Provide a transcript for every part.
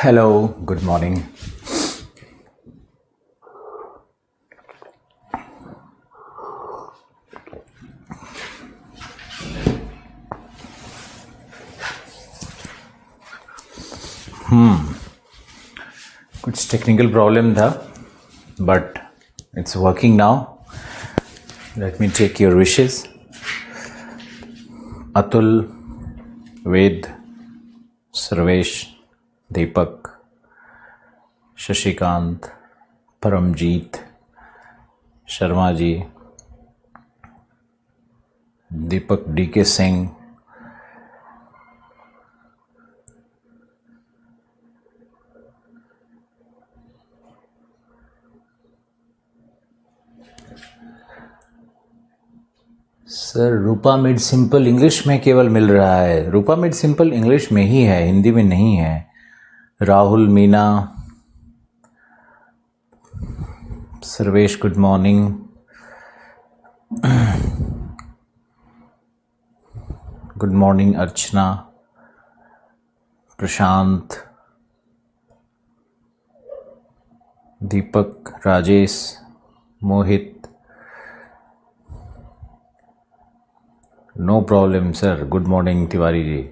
Hello, good morning. कुछ technical problem था but it's working now. Let me take your wishes. Atul, Ved, Sarvesh, Deepak, Shashikant, Paramjeet, Sharma ji, Deepak DK Singh, sir Rupa mid simple English में केवल मिल रहा है। रूपा mid simple English में ही है, हिंदी में नहीं है। Rahul, Meena, Sarvesh good morning, good morning Archana, Prashant, Deepak, Rajesh, Mohit, no problem sir. Good morning Tiwari ji.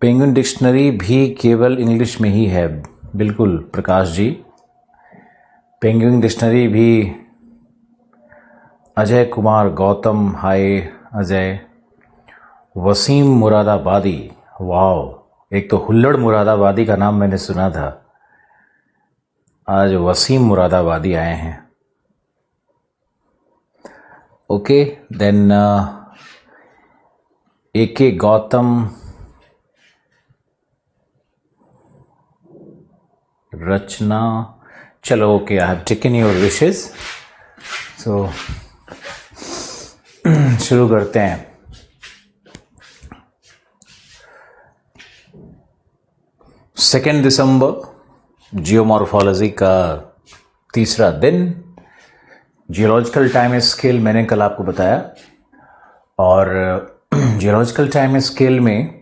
Penguin dictionary भी केवल इंग्लिश में ही है, बिल्कुल प्रकाश जी। पेंगुइन डिक्शनरी भी अजय कुमार गौतम, हाय अजय। वसीम मुरादाबादी, वाह, एक तो हुल्लड़ मुरादाबादी का नाम मैंने सुना था, आज वसीम मुरादाबादी आए हैं। Okay then A K Gautam, Rachna, चलो okay, I have taken your wishes. So शुरू करते हैं। सेकेंड दिसंबर, जियोमॉर्फोलॉजी का तीसरा दिन। जियोलॉजिकल टाइम स्केल मैंने कल आपको बताया, और जियोलॉजिकल टाइम स्केल में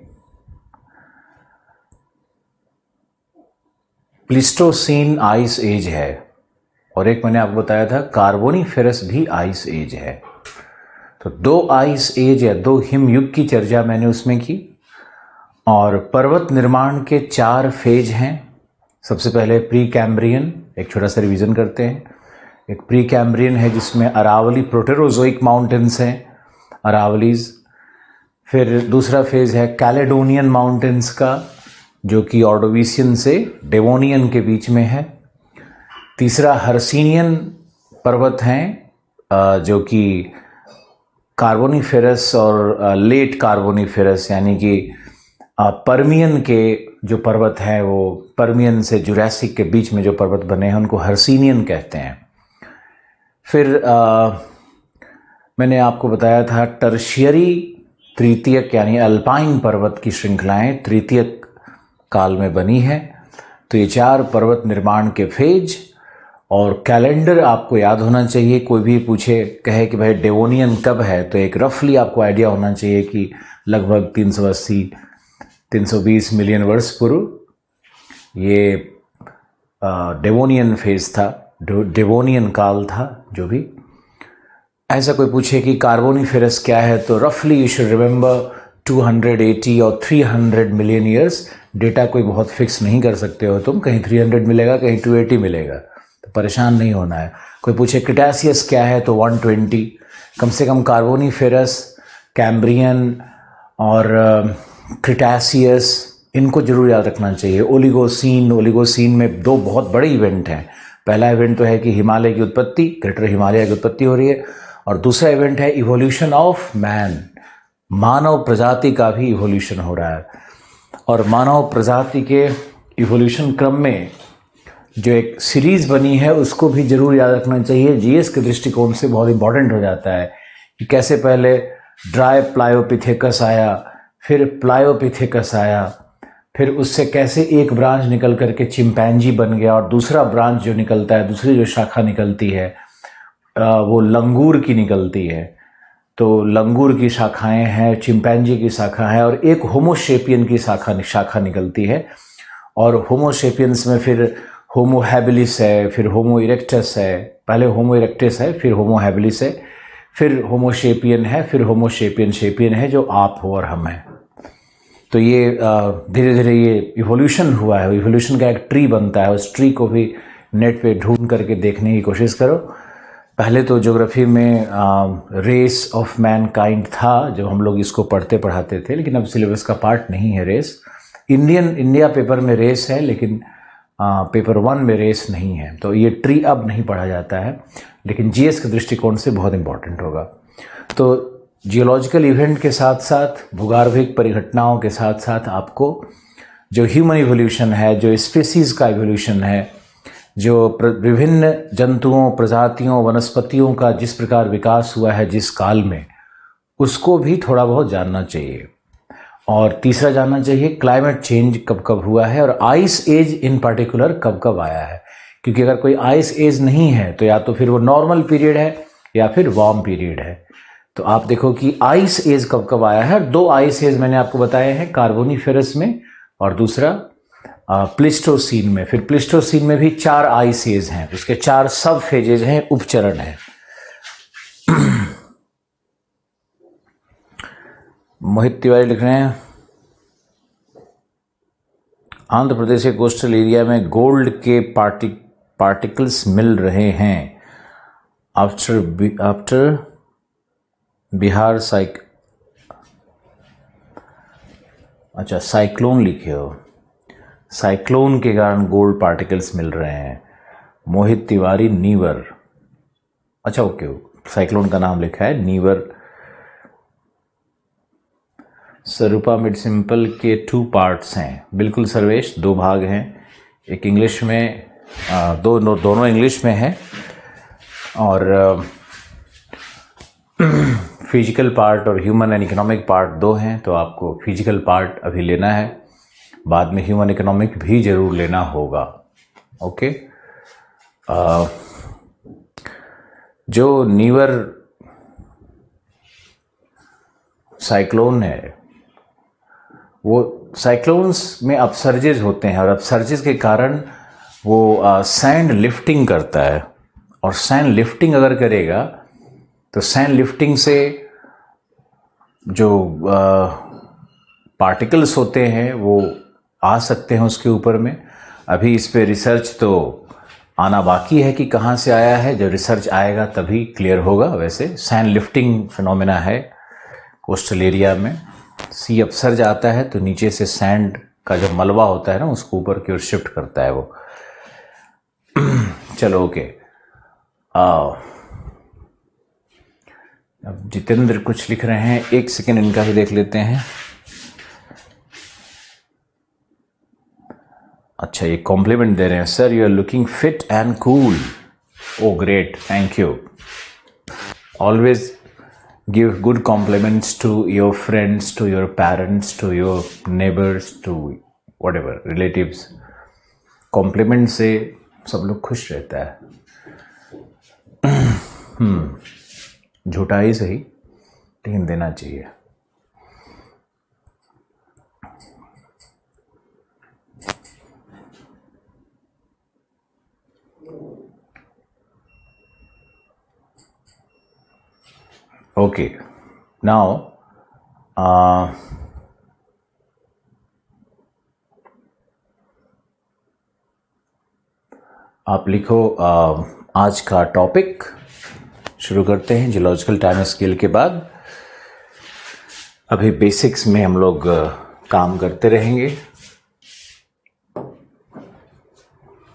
प्लीस्टोसीन आइस एज है, और एक मैंने आपको बताया था कार्बोनीफेरस भी आइस एज है। तो दो आइस एज या दो हिमयुग की चर्चा मैंने उसमें की। और पर्वत निर्माण के 4 फेज हैं। सबसे पहले प्री कैम्ब्रियन, एक छोटा सा रिवीजन करते हैं। एक प्री कैम्ब्रियन है जिसमें अरावली प्रोटेरोजोइक माउंटेन्स हैं, अरावलीज। फिर दूसरा फेज है कैलेडोनियन माउंटेन्स का, जो कि ऑर्डोविशियन से डेवोनियन के बीच में है। तीसरा हर्सिनियन पर्वत हैं, जो कि कार्बोनीफेरस और लेट कार्बोनीफेरस यानी कि पर्मियन के जो पर्वत हैं, वो पर्मियन से जुरासिक के बीच में जो पर्वत बने हैं उनको हर्सिनियन कहते हैं। फिर मैंने आपको बताया था टर्शियरी तृतीयक यानी अल्पाइन पर्वत की श्रृंखलाएं तृतीयक काल में बनी है। तो ये 4 पर्वत निर्माण के फेज और कैलेंडर आपको याद होना चाहिए। कोई भी पूछे कहे कि भाई डेवोनियन कब है, तो एक रफली आपको आइडिया होना चाहिए कि लगभग 380-320 मिलियन वर्ष पूर्व ये डेवोनियन फेज था, डेवोनियन काल था। जो भी ऐसा कोई पूछे कि कार्बोनीफेरस क्या है, तो रफली यू शुड रिमेंबर 280 और 300 मिलियन ईयर्स। डेटा कोई बहुत फिक्स नहीं कर सकते हो तुम, कहीं 300 मिलेगा, कहीं 280 मिलेगा, तो परेशान नहीं होना है। कोई पूछे क्रिटासियस क्या है, तो 120। कम से कम कार्बोनीफेरस, कैम्ब्रियन और क्रिटासियस, इनको जरूर याद रखना चाहिए। ओलिगोसीन में 2 बहुत बड़े इवेंट हैं। पहला इवेंट तो है कि हिमालय की उत्पत्ति, ग्रेटर हिमालय की उत्पत्ति हो रही है, और दूसरा इवेंट है इवोल्यूशन ऑफ मैन, मानव प्रजाति का भी इवोल्यूशन हो रहा है। और मानव प्रजाति के इवोल्यूशन क्रम में जो एक सीरीज बनी है उसको भी जरूर याद रखना चाहिए। जीएस के दृष्टिकोण से बहुत इंपॉर्टेंट हो जाता है कि कैसे पहले ड्राई प्लायोपिथेकस आया, फिर प्लायोपिथेकस आया, फिर उससे कैसे एक ब्रांच निकल करके चिंपैंजी बन गया, और दूसरा ब्रांच जो निकलता है, दूसरी जो शाखा निकलती है वो लंगूर की निकलती है। तो लंगूर की शाखाएं हैं, चिंपैंजी की शाखा है, और एक होमोशेपियन की शाखा निकलती है। और होमोशेपियंस में फिर होमो हैबिलिस है, फिर होमो इरेक्टस है, पहले होमो इरेक्टस है, फिर होमो हैबिलिस है, फिर होमोशेपियन है, फिर होमोशेपियन है, जो आप हो और हम हैं। तो ये धीरे धीरे ये इवोल्यूशन हुआ है। इवोल्यूशन का एक ट्री बनता है, उस ट्री को भी नेट पे ढूंढ करके देखने की कोशिश करो। पहले तो ज्योग्राफी में रेस ऑफ मैनकाइंड था, जब हम लोग इसको पढ़ते पढ़ाते थे, लेकिन अब सिलेबस का पार्ट नहीं है रेस। इंडिया पेपर में रेस है, लेकिन पेपर 1 में रेस नहीं है। तो ये ट्री अब नहीं पढ़ा जाता है, लेकिन जीएस के दृष्टिकोण से बहुत इंपॉर्टेंट होगा। तो जियोलॉजिकल इवेंट के साथ साथ, भूगर्भिक परिघटनाओं के साथ साथ, आपको जो ह्यूमन इवोल्यूशन है, जो स्पीसीज का इवोल्यूशन है, जो विभिन्न जंतुओं, प्रजातियों, वनस्पतियों का जिस प्रकार विकास हुआ है जिस काल में, उसको भी थोड़ा बहुत जानना चाहिए। और तीसरा जानना चाहिए क्लाइमेट चेंज कब कब हुआ है, और आइस एज इन पर्टिकुलर कब कब आया है। क्योंकि अगर कोई आइस एज नहीं है तो या तो फिर वो नॉर्मल पीरियड है या फिर वार्म पीरियड है। तो आप देखो कि आइस एज कब कब आया है। 2 आइस एज मैंने आपको बताए हैं, कार्बोनिफेरस में और दूसरा प्लिस्टोसीन में। फिर प्लिस्टोसीन में भी 4 आइस एज हैं, उसके 4 सब फेजेज हैं, उपचरण हैं। मोहित तिवारी लिख रहे हैं, आंध्र प्रदेश के कोस्टल एरिया में गोल्ड के पार्टिकल्स मिल रहे हैं आफ्टर बिहार अच्छा साइक्लोन लिखे हो, साइक्लोन के कारण गोल्ड पार्टिकल्स मिल रहे हैं। मोहित तिवारी, नीवर, अच्छा ओके, साइक्लोन का नाम लिखा है, नीवर। स्वरूपा मिड सिंपल के 2 पार्ट्स हैं, बिल्कुल सर्वेश, 2 भाग हैं। एक इंग्लिश में, दोनों इंग्लिश में है, और फिजिकल पार्ट और ह्यूमन एंड इकोनॉमिक पार्ट 2 हैं। तो आपको फिजिकल पार्ट अभी लेना है, बाद में ह्यूमन इकोनॉमिक भी जरूर लेना होगा। ओके, जो नीवर साइक्लोन है, वो साइक्लोन्स में अपसर्जेज होते हैं, और अपसर्जेज के कारण वो सैंड लिफ्टिंग करता है। और सैंड लिफ्टिंग अगर करेगा तो सैंड लिफ्टिंग से जो पार्टिकल्स होते हैं वो आ सकते हैं उसके ऊपर में। अभी इस पे रिसर्च तो आना बाकी है कि कहाँ से आया है, जब रिसर्च आएगा तभी क्लियर होगा। वैसे सैंड लिफ्टिंग फिनोमेना है कोस्टल एरिया में। सी अपसर्ज आता है तो नीचे से सैंड का जो मलबा होता है ना, उसको ऊपर की ओर शिफ्ट करता है वो। चलो ओके, अब जितेंद्र कुछ लिख रहे हैं, 1 सेकेंड इनका भी देख लेते हैं। अच्छा, ये कॉम्प्लीमेंट दे रहे हैं, sir you are looking fit and cool. Oh great, thank you. Always give good compliments to your friends, to your parents, to your neighbors, to whatever relatives. compliment से सब लोग खुश रहता है। झूठा ही सही, लेकिन देना चाहिए। Okay, now आप लिखो आज का टॉपिक। शुरू करते हैं जियोलॉजिकल टाइम स्केल के बाद। अभी बेसिक्स में हम लोग काम करते रहेंगे।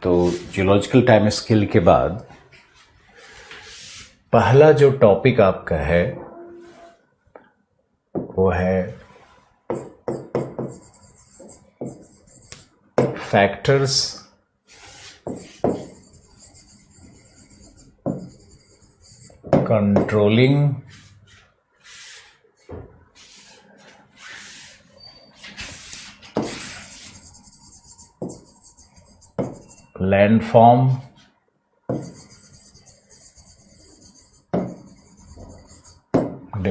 तो जियोलॉजिकल टाइम स्केल के बाद पहला जो टॉपिक आपका है वो है factors controlling landform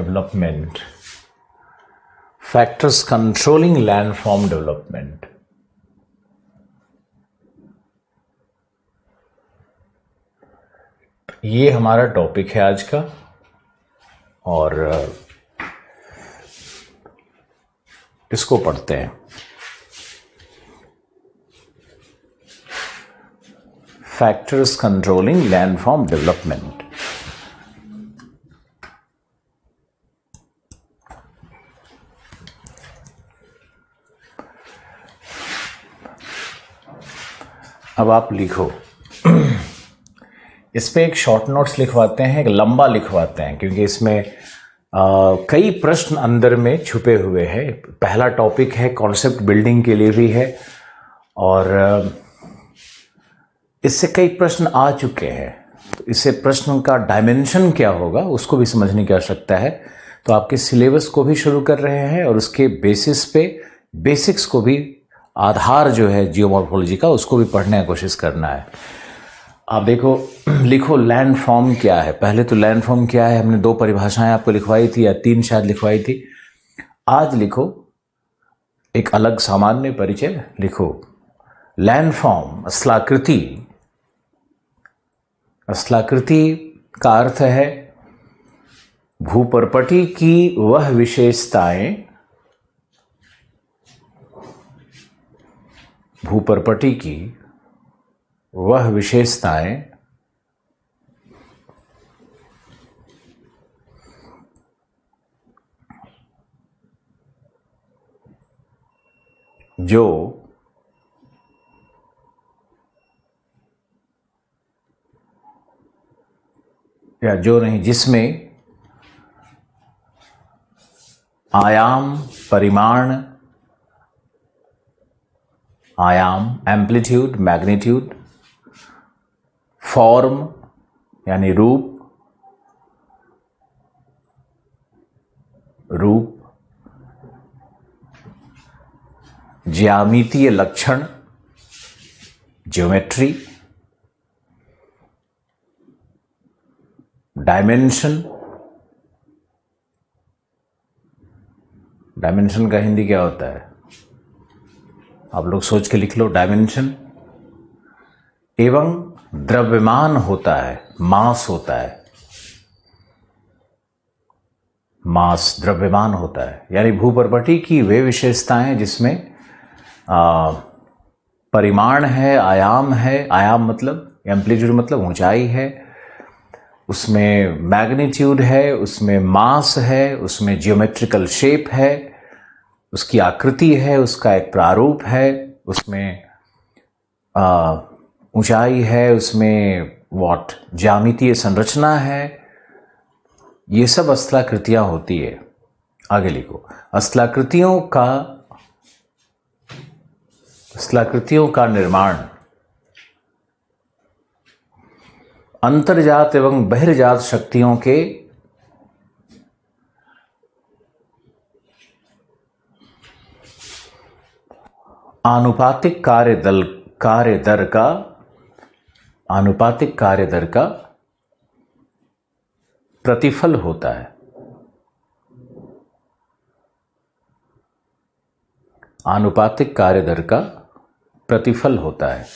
development, factors controlling landform development. ये हमारा टॉपिक है आज का, और इसको पढ़ते हैं। Factors controlling landform development. अब आप लिखो, इस पे एक शॉर्ट नोट्स लिखवाते हैं, एक लंबा लिखवाते हैं, क्योंकि इसमें कई प्रश्न अंदर में छुपे हुए हैं। पहला टॉपिक है, कॉन्सेप्ट बिल्डिंग के लिए भी है, और इससे कई प्रश्न आ चुके हैं। तो इससे प्रश्न का डायमेंशन क्या होगा उसको भी समझने की आवश्यकता है। तो आपके सिलेबस को भी शुरू कर रहे हैं, और उसके बेसिस पे बेसिक्स को भी, आधार जो है जियोमॉर्फोलॉजी का, उसको भी पढ़ने की कोशिश करना है। आप देखो, लिखो लैंड फॉर्म क्या है। पहले तो लैंड फॉर्म क्या है हमने 2 परिभाषाएं आपको लिखवाई थी, या 3 शायद लिखवाई थी। आज लिखो एक अलग सामान्य परिचय। लिखो लैंड फॉर्म, स्थलाकृति। स्थलाकृति का अर्थ है भूपर्पटी की वह विशेषताएं, भूपर्पटी की वह विशेषताएं जो या जो नहीं, जिसमें आयाम, परिमाण, आयाम एम्पलीट्यूड, मैग्नीट्यूड, फॉर्म यानी रूप, ज्यामितीय लक्षण, ज्योमेट्री, डायमेंशन। डायमेंशन का हिंदी क्या होता है? आप लोग सोच के लिख लो, डायमेंशन। एवं द्रव्यमान होता है, मास होता है, मास द्रव्यमान होता है। यानी भूपर्पटी की वे विशेषताएं जिसमें परिमाण है, आयाम है, आयाम मतलब एम्पलीट्यूड मतलब ऊंचाई है, उसमें मैग्नीट्यूड है, उसमें मास है, उसमें जियोमेट्रिकल शेप है, उसकी आकृति है, उसका एक प्रारूप है, उसमें ऊंचाई है, उसमें ज्यामितीय संरचना है। ये सब स्थलाकृतियां होती है। आगे लिखो, स्थलाकृतियों का निर्माण अंतर्जात एवं बहिर्जात शक्तियों के आनुपातिक कार्य दर का प्रतिफल होता है। आनुपातिक कार्य दर का प्रतिफल होता है।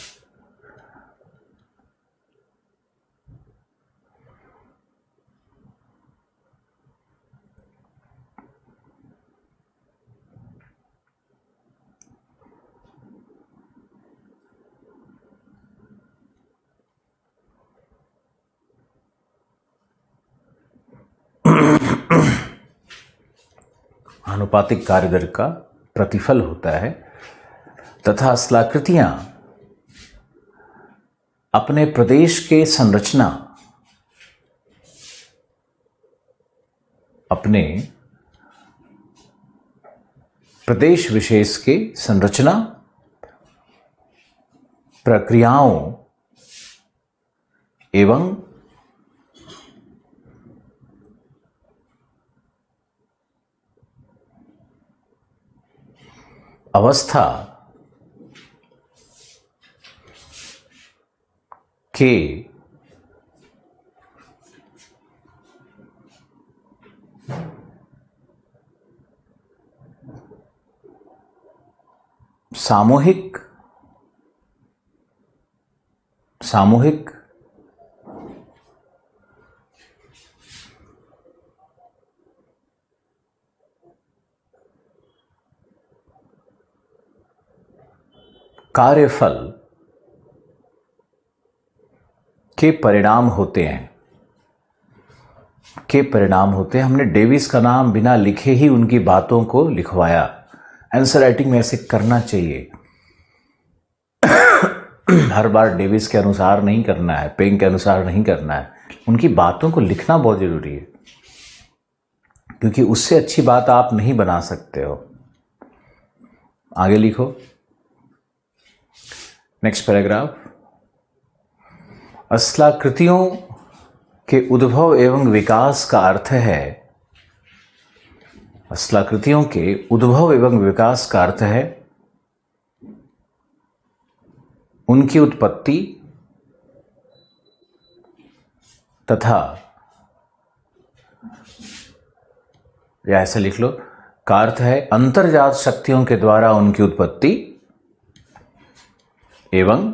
आनुपातिक कार्य दर का प्रतिफल होता है, तथा स्थलाकृतियां अपने प्रदेश के संरचना, अपने प्रदेश विशेष के संरचना, प्रक्रियाओं एवं अवस्था के सामूहिक सामूहिक कार्यफल के परिणाम होते हैं हमने डेविस का नाम बिना लिखे ही उनकी बातों को लिखवाया। आंसर राइटिंग में ऐसे करना चाहिए। हर बार डेविस के अनुसार नहीं करना है, पेंग के अनुसार नहीं करना है। उनकी बातों को लिखना बहुत जरूरी है, क्योंकि उससे अच्छी बात आप नहीं बना सकते हो। आगे लिखो, नेक्स्ट पैराग्राफ। अस्लाकृतियों के उद्भव एवं विकास का अर्थ है, अस्लाकृतियों के उद्भव एवं विकास का अर्थ है उनकी उत्पत्ति तथा, या ऐसे लिख लो, का अर्थ है अंतर्जात शक्तियों के द्वारा उनकी उत्पत्ति एवं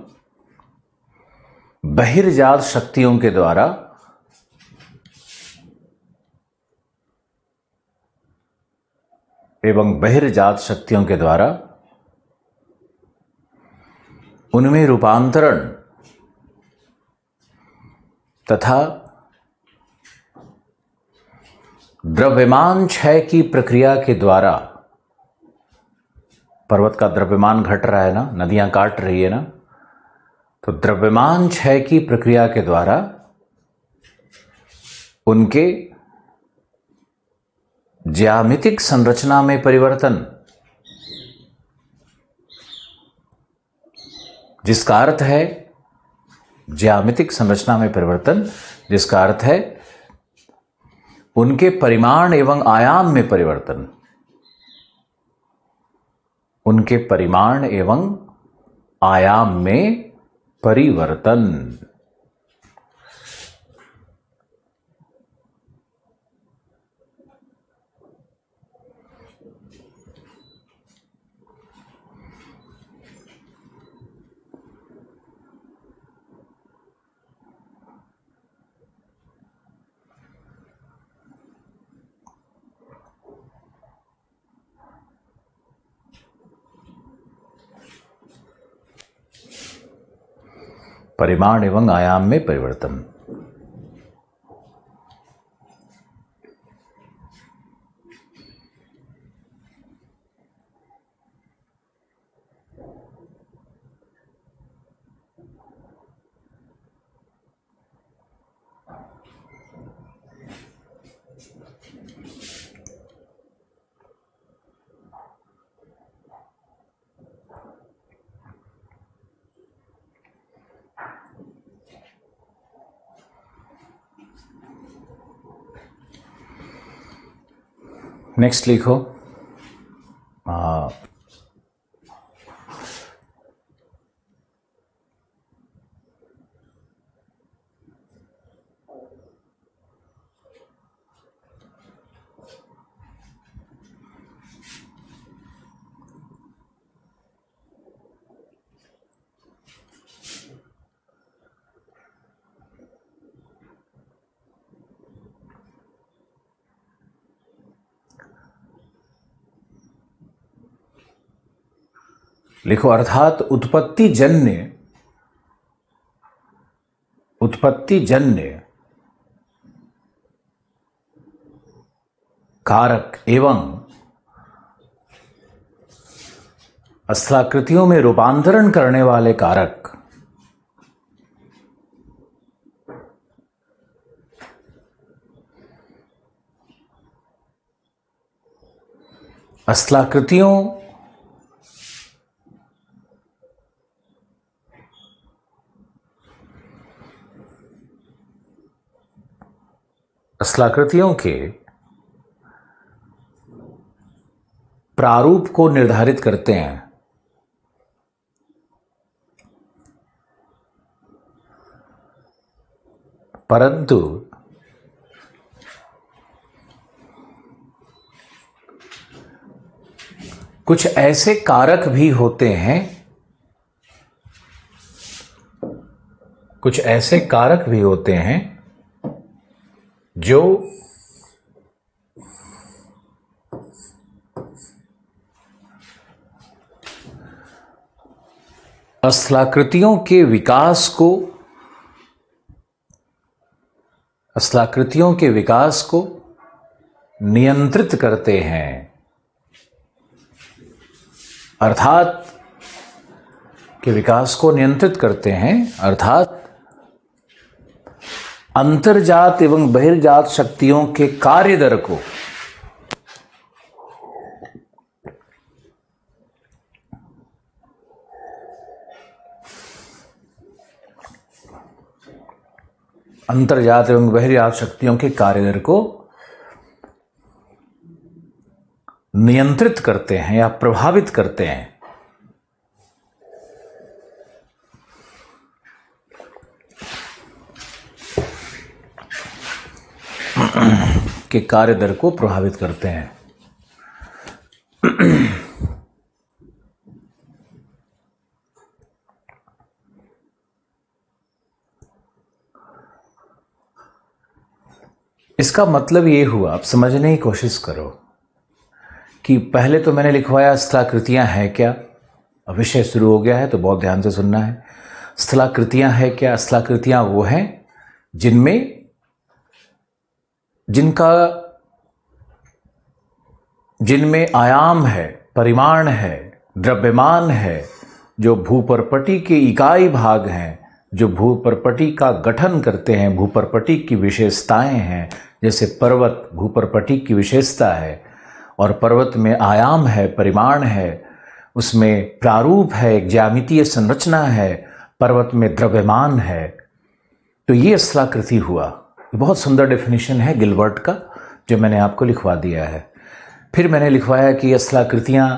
बहिर्जात शक्तियों के द्वारा उनमें रूपांतरण तथा द्रव्यमान क्षय की प्रक्रिया के द्वारा, पर्वत का द्रव्यमान घट रहा है ना, नदियां काट रही है ना, तो द्रव्यमान क्षय की प्रक्रिया के द्वारा उनके ज्यामितिक संरचना में परिवर्तन, जिसका अर्थ है ज्यामितिक संरचना में परिवर्तन, जिसका अर्थ है उनके परिमाण एवं आयाम में परिवर्तन, उनके परिमाण एवं आयाम में परिवर्तन। परिमाण एवं आयाम में परिवर्तन। नेक्स्ट लिखो, लिखो, अर्थात उत्पत्ति जन्य कारक एवं अस्लाकृतियों में रूपांतरण करने वाले कारक अस्लाकृतियों के प्रारूप को निर्धारित करते हैं, परंतु कुछ ऐसे कारक भी होते हैं, कुछ ऐसे कारक भी होते हैं जो स्थलाकृतियों के विकास को नियंत्रित करते हैं, अर्थात के विकास को नियंत्रित करते हैं, अर्थात अंतर्जात एवं बहिर्जात शक्तियों के कार्य दर को अंतर्जात एवं बहिर्जात शक्तियों के कार्य दर को नियंत्रित करते हैं या प्रभावित करते हैं, के कार्य दर को प्रभावित करते हैं। इसका मतलब ये हुआ, आप समझने की कोशिश करो कि पहले तो मैंने लिखवाया स्थलाकृतियां हैं क्या। अब विषय शुरू हो गया है तो बहुत ध्यान से सुनना है। स्थलाकृतियां है क्या? स्थलाकृतियां वो हैं जिनमें आयाम है, परिमाण है, द्रव्यमान है, जो भूपर्पटी के इकाई भाग हैं, जो भूपर्पटी का गठन करते हैं, भूपर्पटी की विशेषताएं हैं। जैसे पर्वत भूपर्पटी की विशेषता है और पर्वत में आयाम है, परिमाण है, उसमें प्रारूप है, एक ज्यामितीय संरचना है, पर्वत में द्रव्यमान है। तो ये स्थलाकृति हुआ। बहुत सुंदर डेफिनेशन है गिलबर्ट का, जो मैंने आपको लिखवा दिया है। फिर मैंने लिखवाया कि स्थलाकृतियां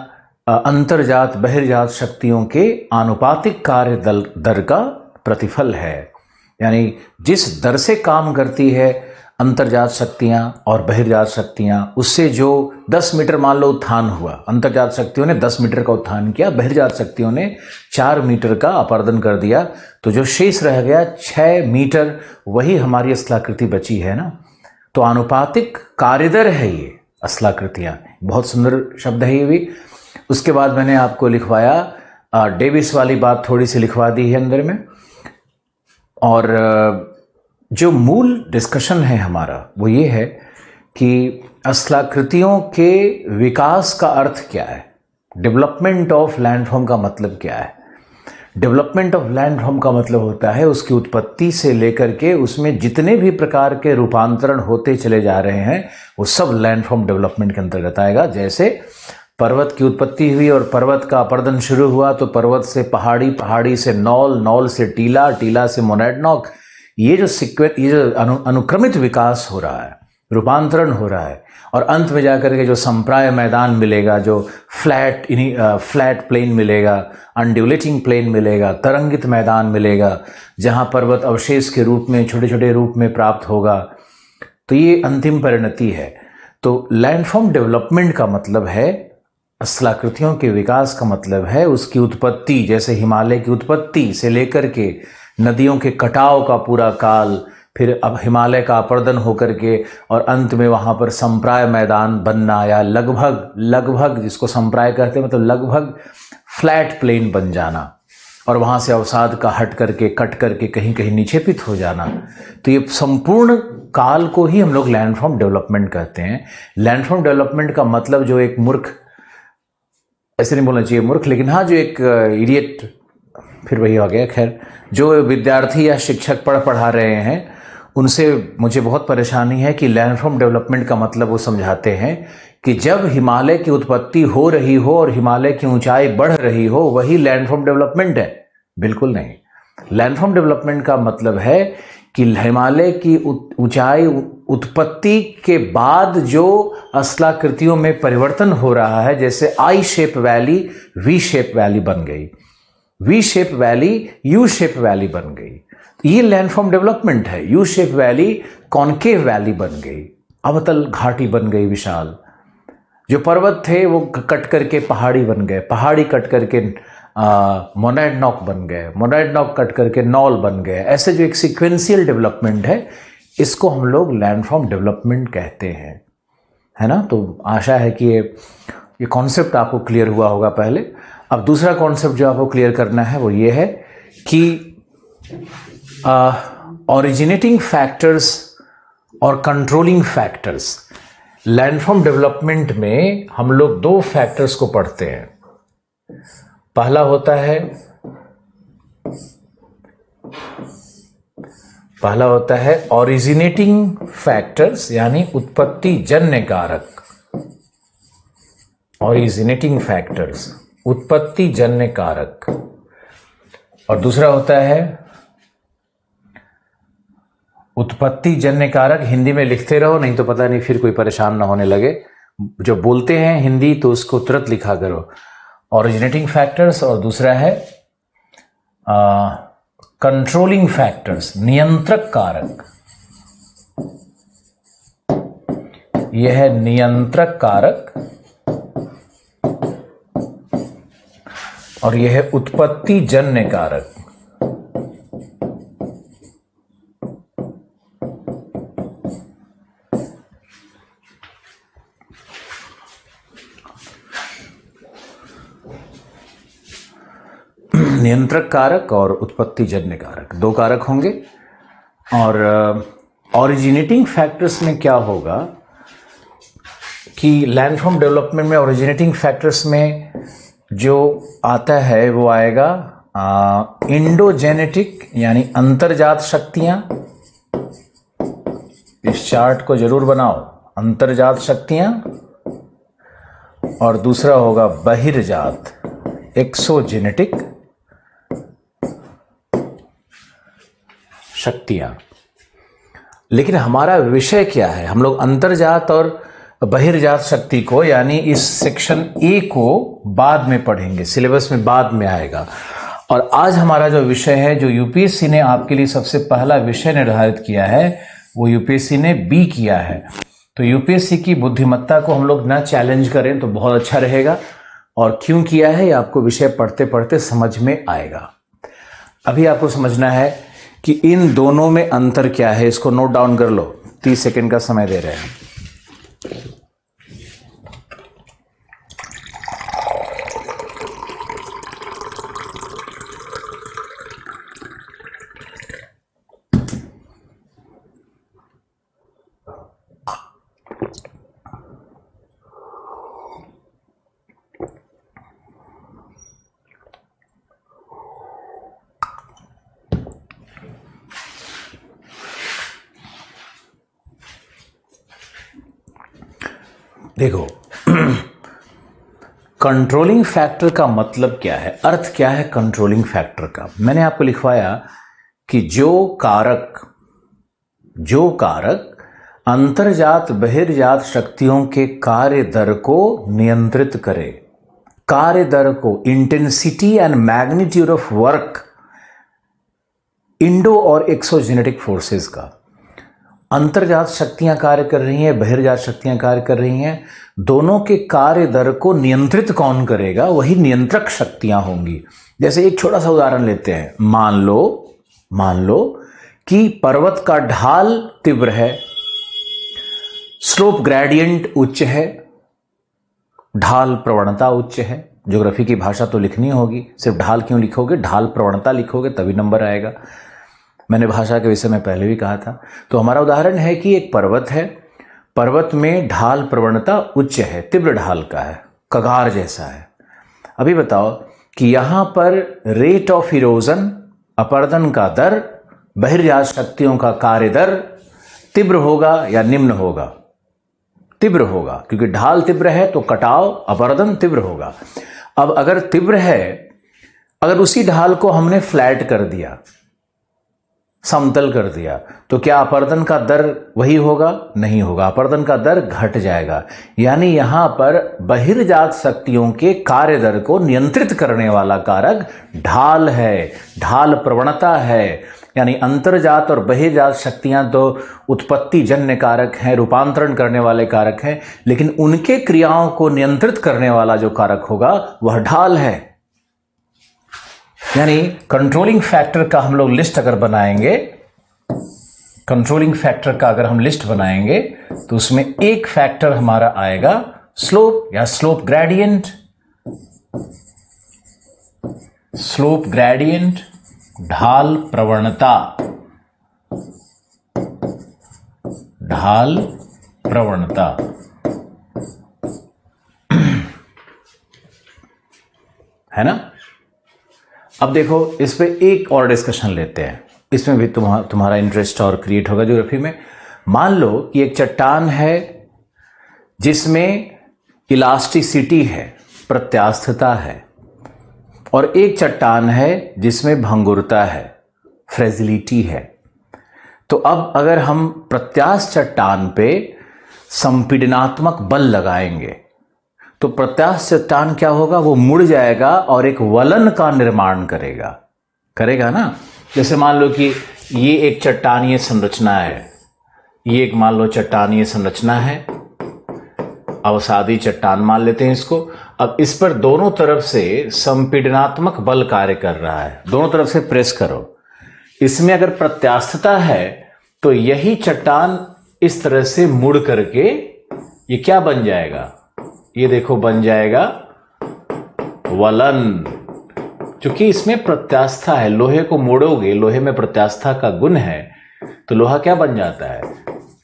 अंतर्जात बहिर्जात शक्तियों के आनुपातिक कार्य दर का प्रतिफल है। यानी जिस दर से काम करती है अंतर्जात शक्तियां और बहिर्जात शक्तियां, उससे जो 10 मीटर मान लो उत्थान हुआ, अंतर्जात शक्तियों ने 10 मीटर का उत्थान किया, बहिर्जात शक्तियों ने 4 मीटर का अपरदन कर दिया, तो जो शेष रह गया 6 मीटर, वही हमारी स्थलाकृति बची है ना। तो आनुपातिक कार्यदर है ये स्थलाकृतियां। बहुत सुंदर शब्द है ये भी। उसके बाद मैंने आपको लिखवाया डेविस वाली बात थोड़ी सी लिखवा दी है अंदर में। और जो मूल डिस्कशन है हमारा वो ये है कि स्थलाकृतियों के विकास का अर्थ क्या है, डेवलपमेंट ऑफ लैंडफॉर्म का मतलब क्या है। डेवलपमेंट ऑफ लैंडफॉर्म का मतलब होता है उसकी उत्पत्ति से लेकर के उसमें जितने भी प्रकार के रूपांतरण होते चले जा रहे हैं वो सब लैंडफॉर्म डेवलपमेंट के अंतर्गत आएगा। जैसे पर्वत की उत्पत्ति हुई और पर्वत का अपरदन शुरू हुआ तो पर्वत से पहाड़ी, पहाड़ी से नौल, नौल से टीला, टीला से मोनेडनॉक, ये जो अनुक्रमित विकास हो रहा है, रूपांतरण हो रहा है, और अंत में जाकर के जो संप्राय मैदान मिलेगा, जो फ्लैट प्लेन मिलेगा, अनड्यूलेटिंग प्लेन मिलेगा, तरंगित मैदान मिलेगा, जहां पर्वत अवशेष के रूप में, छोटे छोटे रूप में प्राप्त होगा। तो ये अंतिम परिणति है। तो लैंडफॉर्म डेवलपमेंट का मतलब है, स्थलाकृतियों के विकास का मतलब है उसकी उत्पत्ति। जैसे हिमालय की उत्पत्ति से लेकर के नदियों के कटाव का पूरा काल, फिर अब हिमालय का अपरदन होकर के और अंत में वहाँ पर संप्राय मैदान बनना, या लगभग जिसको संप्राय कहते हैं मतलब लगभग फ्लैट प्लेन बन जाना, और वहाँ से अवसाद का कट करके कहीं कहीं निक्षेपित हो जाना। तो ये संपूर्ण काल को ही हम लोग लैंडफॉर्म डेवलपमेंट कहते हैं। लैंडफॉर्म डेवलपमेंट का मतलब जो एक मूर्ख, ऐसे नहीं बोलना चाहिए मूर्ख, लेकिन हाँ जो एक इडियट, फिर वही हो गया, खैर, जो विद्यार्थी या शिक्षक पढ़ा रहे हैं उनसे मुझे बहुत परेशानी है कि लैंडफॉर्म डेवलपमेंट का मतलब वो समझाते हैं कि जब हिमालय की उत्पत्ति हो रही हो और हिमालय की ऊंचाई बढ़ रही हो वही लैंडफॉर्म डेवलपमेंट है। बिल्कुल नहीं। लैंडफॉर्म डेवलपमेंट का मतलब है कि हिमालय की ऊंचाई उत्पत्ति के बाद जो स्थलाकृतियों में परिवर्तन हो रहा है, जैसे I shape valley V shape valley बन गई, V shape valley U shape valley बन गई, ये लैंडफॉर्म डेवलपमेंट है। U shape valley concave valley बन गई, अवतल घाटी बन गई विशाल, जो पर्वत थे वो कट करके पहाड़ी बन गए, पहाड़ी कट करके मोनैडनॉक बन गए, मोनैडनॉक कट करके नॉल बन गए। ऐसे जो एक सीक्वेंशियल डेवलपमेंट है, इसको हम लोग लैंडफॉर्म डेवलपमेंट कहते हैं, है ना। तो आशा है कि ये कॉन्सेप्ट आपको क्लियर हुआ होगा पहले। अब दूसरा कॉन्सेप्ट जो आपको क्लियर करना है वो ये है कि ओरिजिनेटिंग फैक्टर्स और कंट्रोलिंग फैक्टर्स। लैंडफॉर्म डेवलपमेंट में हम लोग दो फैक्टर्स को पढ़ते हैं। पहला होता है ओरिजिनेटिंग फैक्टर्स, यानी उत्पत्ति जन्य कारक। ओरिजिनेटिंग फैक्टर्स, उत्पत्ति जन्य कारक। और दूसरा होता है उत्पत्ति जन्य कारक। हिंदी में लिखते रहो, नहीं तो पता नहीं फिर कोई परेशान ना होने लगे। जो बोलते हैं हिंदी तो उसको तुरंत लिखा करो। ओरिजिनेटिंग फैक्टर्स और दूसरा है कंट्रोलिंग फैक्टर्स, नियंत्रक कारक। यह है नियंत्रक कारक और यह है उत्पत्ति जन्य कारक। नियंत्रक कारक और उत्पत्ति जन्य कारक, दो कारक होंगे। और ओरिजिनेटिंग फैक्टर्स में क्या होगा कि लैंडफॉर्म डेवलपमेंट में ओरिजिनेटिंग फैक्टर्स में जो आता है वो आएगा इंडोजेनेटिक, यानी अंतर्जात शक्तियां। इस चार्ट को जरूर बनाओ, अंतर्जात शक्तियां। और दूसरा होगा बहिर्जात, एक्सोजेनेटिक शक्तियां। लेकिन हमारा विषय क्या है? हम लोग अंतर्जात और बहिर्जात शक्ति को, यानी इस सेक्शन ए को बाद में पढ़ेंगे, सिलेबस में बाद में आएगा। और आज हमारा जो विषय है, जो यूपीएससी ने आपके लिए सबसे पहला विषय निर्धारित किया है, वो यूपीएससी ने बी किया है। तो यूपीएससी की बुद्धिमत्ता को हम लोग ना चैलेंज करें तो बहुत अच्छा रहेगा। और क्यों किया है ये आपको विषय पढ़ते पढ़ते समझ में आएगा। अभी आपको समझना है कि इन दोनों में अंतर क्या है। इसको नोट डाउन कर लो, 30 सेकंड का समय दे रहे हैं। देखो, कंट्रोलिंग फैक्टर का मतलब क्या है, अर्थ क्या है कंट्रोलिंग फैक्टर का। मैंने आपको लिखवाया कि जो कारक अंतर्जात बहिर्जात शक्तियों के कार्य दर को नियंत्रित करे, कार्य दर को, intensity and magnitude of work, Indo और एक्सोजेनेटिक फोर्सेस का। अंतर्जात शक्तियां कार्य कर रही हैं, बहिर्जात शक्तियां कार्य कर रही हैं, दोनों के कार्य दर को नियंत्रित कौन करेगा? वही नियंत्रक शक्तियां होंगी। जैसे एक छोटा सा उदाहरण लेते हैं। मान लो कि पर्वत का ढाल तीव्र है, स्लोप ग्रेडियंट उच्च है, ढाल प्रवणता उच्च है। ज्योग्राफी की भाषा तो लिखनी होगी, सिर्फ ढाल क्यों लिखोगे, ढाल प्रवणता लिखोगे तभी नंबर आएगा। मैंने भाषा के विषय में पहले भी कहा था। तो हमारा उदाहरण है कि एक पर्वत है, पर्वत में ढाल प्रवणता उच्च है, तीव्र ढाल का है, कगार जैसा है। अभी बताओ कि यहां पर रेट ऑफ इरोजन, अपरदन का दर, बहिर्जात शक्तियों का कार्य दर तीव्र होगा या निम्न होगा? तीव्र होगा, क्योंकि ढाल तीव्र है तो कटाव, अपरदन तीव्र होगा। अब अगर तीव्र है, अगर उसी ढाल को हमने फ्लैट कर दिया, समतल कर दिया, तो क्या अपरदन का दर वही होगा? नहीं होगा, अपरदन का दर घट जाएगा। यानी यहां पर बहिर्जात शक्तियों के कार्य दर को नियंत्रित करने वाला कारक ढाल है, ढाल प्रवणता है। यानी अंतर्जात और बहिर्जात शक्तियां तो उत्पत्ति जन्य कारक हैं, रूपांतरण करने वाले कारक हैं, लेकिन उनके क्रियाओं को नियंत्रित करने वाला जो कारक होगा वह ढाल है। यानी कंट्रोलिंग फैक्टर का हम लोग लिस्ट अगर बनाएंगे, कंट्रोलिंग फैक्टर का अगर हम लिस्ट बनाएंगे तो उसमें एक फैक्टर हमारा आएगा स्लोप या स्लोप ग्रेडियंट। स्लोप ग्रेडियंट, ढाल प्रवणता, ढाल प्रवणता। है ना? अब देखो, इस पे एक और डिस्कशन लेते हैं, इसमें भी तुम्हारा इंटरेस्ट और क्रिएट होगा ज्योग्राफी में। मान लो कि एक चट्टान है जिसमें इलास्टिसिटी है, प्रत्यास्थता है, और एक चट्टान है जिसमें भंगुरता है, फ्रेजिलिटी है। तो अब अगर हम प्रत्यास्थ चट्टान पे संपीडनात्मक बल लगाएंगे तो प्रत्यास्थ चट्टान क्या होगा? वो मुड़ जाएगा और एक वलन का निर्माण करेगा ना। जैसे मान लो कि ये एक चट्टानीय संरचना है, ये एक मान लो चट्टानीय संरचना है, अवसादी चट्टान मान लेते हैं इसको। अब इस पर दोनों तरफ से संपीडनात्मक बल कार्य कर रहा है, दोनों तरफ से प्रेस करो। इसमें अगर प्रत्यास्थता है तो यही चट्टान इस तरह से मुड़ करके ये क्या बन जाएगा? ये देखो बन जाएगा वलन। क्योंकि इसमें प्रत्यास्था है, लोहे को मोड़ोगे, लोहे में प्रत्यास्था का गुण है, तो लोहा क्या बन जाता है?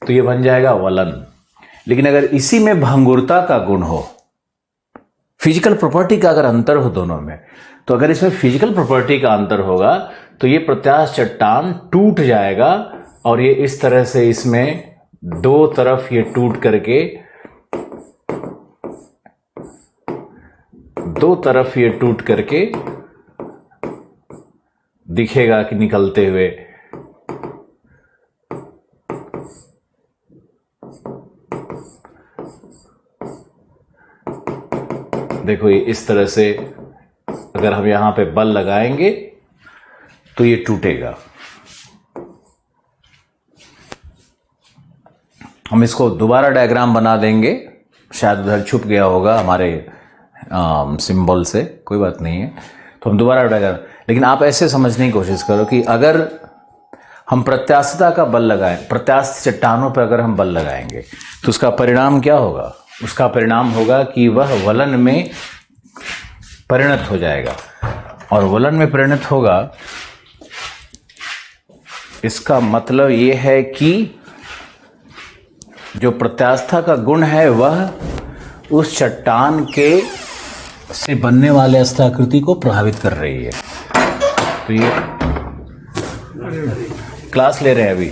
तो ये बन जाएगा वलन। लेकिन अगर इसी में भंगुरता का गुण हो, फिजिकल प्रॉपर्टी का अगर अंतर हो दोनों में, तो अगर इसमें फिजिकल प्रॉपर्टी का अंतर होगा तो ये प्रत्यास्थ चट्टान टूट जाएगा और ये इस तरह से इसमें दो तरफ ये टूट करके, दो तरफ ये टूट करके दिखेगा कि निकलते हुए। देखो ये इस तरह से अगर हम यहां पे बल लगाएंगे तो ये टूटेगा। हम इसको दोबारा डायग्राम बना देंगे, शायद उधर छुप गया होगा हमारे सिंबल से, कोई बात नहीं है, तो हम दोबारा डायग्राम। लेकिन आप ऐसे समझने की कोशिश करो कि अगर हम प्रत्यास्थता का बल लगाएं, प्रत्यास्थ चट्टानों पर अगर हम बल लगाएंगे तो उसका परिणाम क्या होगा? उसका परिणाम होगा कि वह वलन में परिणत हो जाएगा, और वलन में परिणत होगा इसका मतलब यह है कि जो प्रत्यास्था का गुण है वह उस चट्टान के से बनने वाले अस्ताकृति को प्रभावित कर रही है। तो ये क्लास ले रहे हैं अभी।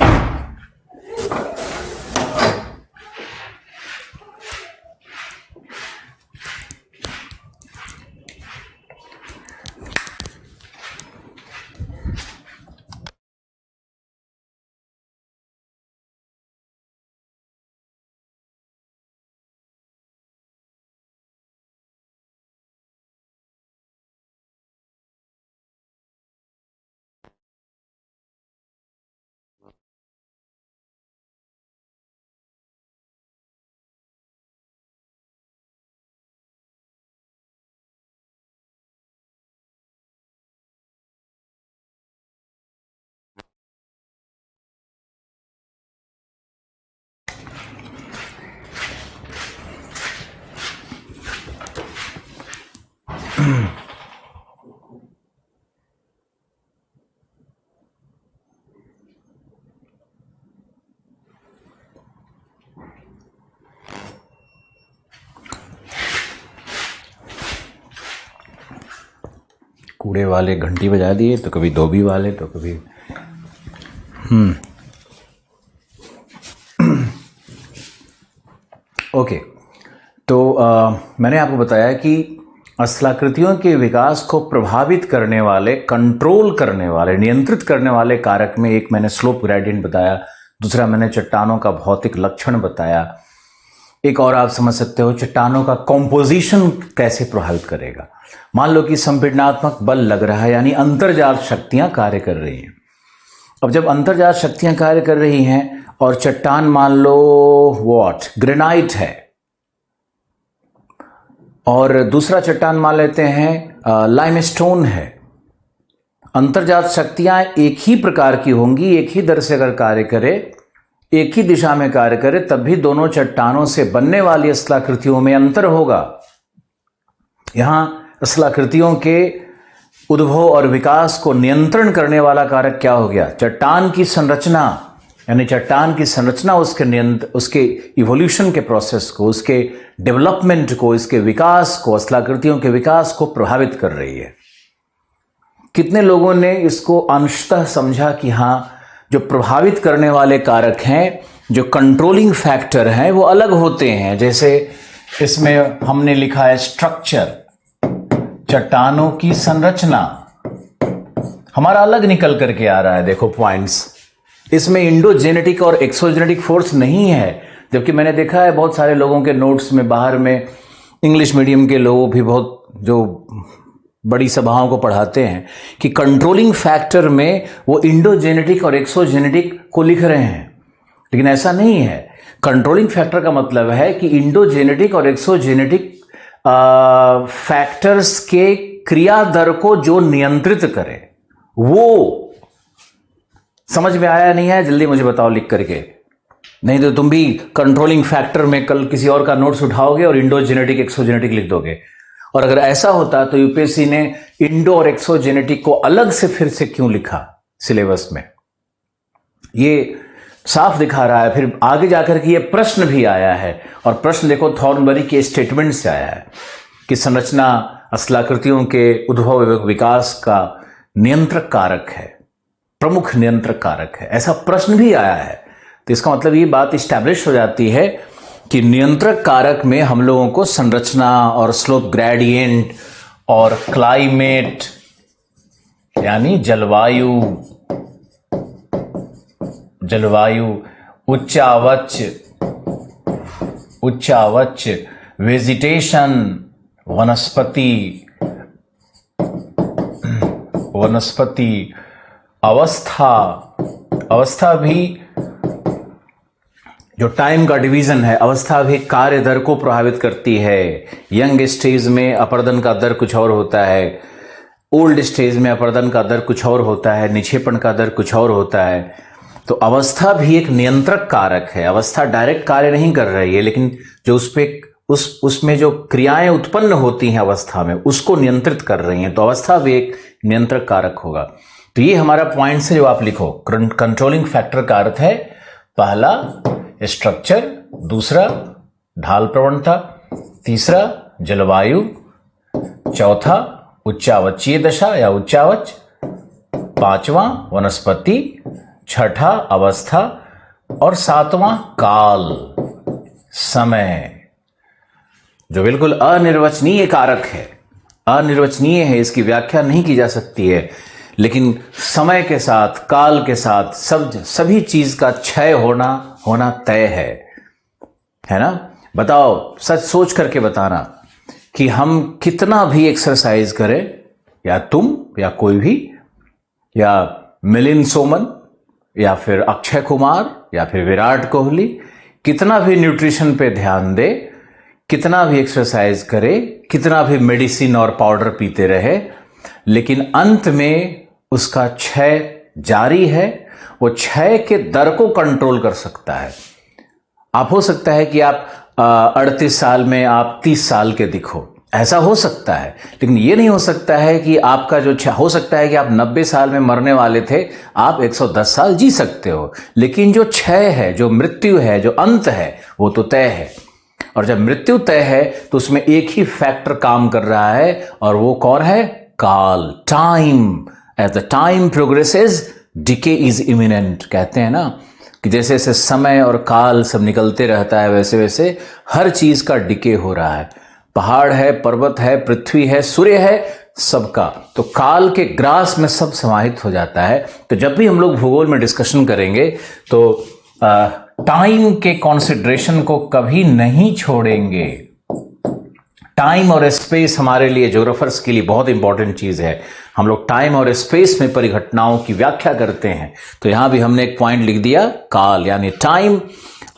कूड़े वाले घंटी बजा दिए, तो कभी धोबी वाले, तो कभी ओके। तो मैंने आपको बताया कि स्थलाकृतियों के विकास को प्रभावित करने वाले, कंट्रोल करने वाले, नियंत्रित करने वाले कारक में एक मैंने स्लोप ग्रेडियंट बताया, दूसरा मैंने चट्टानों का भौतिक लक्षण बताया, एक और आप समझ सकते हो चट्टानों का कॉम्पोजिशन कैसे प्रभावित करेगा। मान लो कि संपीड़नात्मक बल लग रहा है, यानी अंतर्जात शक्तियां कार्य कर रही हैं। अब जब अंतर्जात शक्तियां कार्य कर रही हैं और चट्टान मान लो ग्रेनाइट है, और दूसरा चट्टान मान लेते हैं लाइमस्टोन है, अंतर्जात शक्तियां एक ही प्रकार की होंगी, एक ही दर से अगर कार्य करे, एक ही दिशा में कार्य करे, तब भी दोनों चट्टानों से बनने वाली स्थलाकृतियों में अंतर होगा। यहां स्थलाकृतियों के उद्भव और विकास को नियंत्रण करने वाला कारक क्या हो गया? चट्टान की संरचना, यानी चट्टान की संरचना उसके इवोल्यूशन के प्रोसेस को, उसके डेवलपमेंट को, इसके विकास को, स्थलाकृतियों के विकास को प्रभावित कर रही है। कितने लोगों ने इसको अंशतः समझा कि हां, जो प्रभावित करने वाले कारक हैं, जो कंट्रोलिंग फैक्टर हैं, वो अलग होते हैं। जैसे इसमें हमने लिखा है स्ट्रक्चर, चट्टानों की संरचना हमारा अलग निकल करके आ रहा है। देखो पॉइंट्स, इसमें इंडोजेनेटिक और एक्सोजेनेटिक फोर्स नहीं है, जबकि मैंने देखा है बहुत सारे लोगों के नोट्स में, बाहर में इंग्लिश मीडियम के लोग भी बहुत जो बड़ी सभाओं को पढ़ाते हैं कि कंट्रोलिंग फैक्टर में वो इंडोजेनेटिक और एक्सोजेनेटिक को लिख रहे हैं, लेकिन ऐसा नहीं है। कंट्रोलिंग फैक्टर का मतलब है कि इंडोजेनेटिक और एक्सोजेनेटिक फैक्टर्स के क्रिया दर को जो नियंत्रित करे। वो समझ में आया नहीं है? जल्दी मुझे बताओ लिख करके, नहीं तो तुम भी कंट्रोलिंग फैक्टर में कल किसी और का नोट्स उठाओगे और इंडोजेनेटिक एक्सोजेनेटिक लिख दोगे। और अगर ऐसा होता तो यूपीएससी ने इंडो और एक्सोजेनेटिक को अलग से फिर से क्यों लिखा सिलेबस में? ये साफ दिखा रहा है। फिर आगे जाकर के ये प्रश्न भी आया है, और प्रश्न देखो थॉर्नबरी के स्टेटमेंट से आया है कि संरचना स्थलाकृतियों के उद्भव एवं विकास का नियंत्रक कारक है, प्रमुख नियंत्रक कारक है, ऐसा प्रश्न भी आया है। तो इसका मतलब ये बात इस्टेब्लिश हो जाती है कि नियंत्रक कारक में हम लोगों को संरचना और स्लोप ग्रेडियंट और क्लाइमेट यानी जलवायु, उच्चावच, वेजिटेशन, वनस्पति अवस्था भी जो टाइम का डिवीजन है, अवस्था भी कार्य दर को प्रभावित करती है। यंग स्टेज में अपर्दन का दर कुछ और होता है, ओल्ड स्टेज में अपर्दन का दर कुछ और होता है, निक्षेपण का दर कुछ और होता है। तो अवस्था भी एक नियंत्रक कारक है। अवस्था डायरेक्ट कार्य नहीं कर रही है, लेकिन जो उसमें जो क्रियाएं उत्पन्न होती हैं अवस्था में, उसको नियंत्रित कर रही हैं। तो अवस्था भी एक नियंत्रक कारक होगा। तो ये हमारा पॉइंट है जो आप लिखो। कंट्रोलिंग फैक्टर का अर्थ है पहला स्ट्रक्चर, दूसरा ढाल प्रवणता, तीसरा जलवायु, चौथा उच्चावचीय दशा या उच्चावच, पांचवां वनस्पति, छठा अवस्था और सातवां काल, समय, जो बिल्कुल अनिर्वचनीय कारक है। अनिर्वचनीय है, इसकी व्याख्या नहीं की जा सकती है, लेकिन समय के साथ, काल के साथ सभी चीज का क्षय होना तय है ना। बताओ, सच सोच करके बताना कि हम कितना भी एक्सरसाइज करें, या तुम या कोई भी, या मिलिंद सोमन या फिर अक्षय कुमार या फिर विराट कोहली, कितना भी न्यूट्रिशन पे ध्यान दे, कितना भी एक्सरसाइज करे, कितना भी मेडिसिन और पाउडर पीते रहे, लेकिन अंत में उसका क्षय जारी है। वो क्षय के दर को कंट्रोल कर सकता है। आप हो सकता है कि आप 38 साल में आप 30 साल के दिखो, ऐसा हो सकता है, लेकिन ये नहीं हो सकता है कि आपका जो हो सकता है कि आप 90 साल में मरने वाले थे, आप 110 साल जी सकते हो, लेकिन जो क्षय है, जो मृत्यु है, जो अंत है, वो तो तय है। और जब मृत्यु तय है तो उसमें एक ही फैक्टर काम कर रहा है, और वो कौन है? काल, time. As the time progresses decay is imminent. कहते हैं ना कि जैसे जैसे समय और काल सब निकलते रहता है, वैसे वैसे हर चीज का डिके हो रहा है। पहाड़ है, पर्वत है, पृथ्वी है, सूर्य है, सबका। तो काल के ग्रास में सब समाहित हो जाता है। तो जब भी हम लोग भूगोल में डिस्कशन करेंगे तो टाइम के कॉन्सिडरेशन को कभी नहीं छोड़ेंगे। टाइम और स्पेस हमारे लिए, ज्योग्राफर्स के लिए बहुत इंपॉर्टेंट चीज है। हम लोग टाइम और स्पेस में परिघटनाओं की व्याख्या करते हैं। तो यहां भी हमने एक पॉइंट लिख दिया, काल यानी टाइम।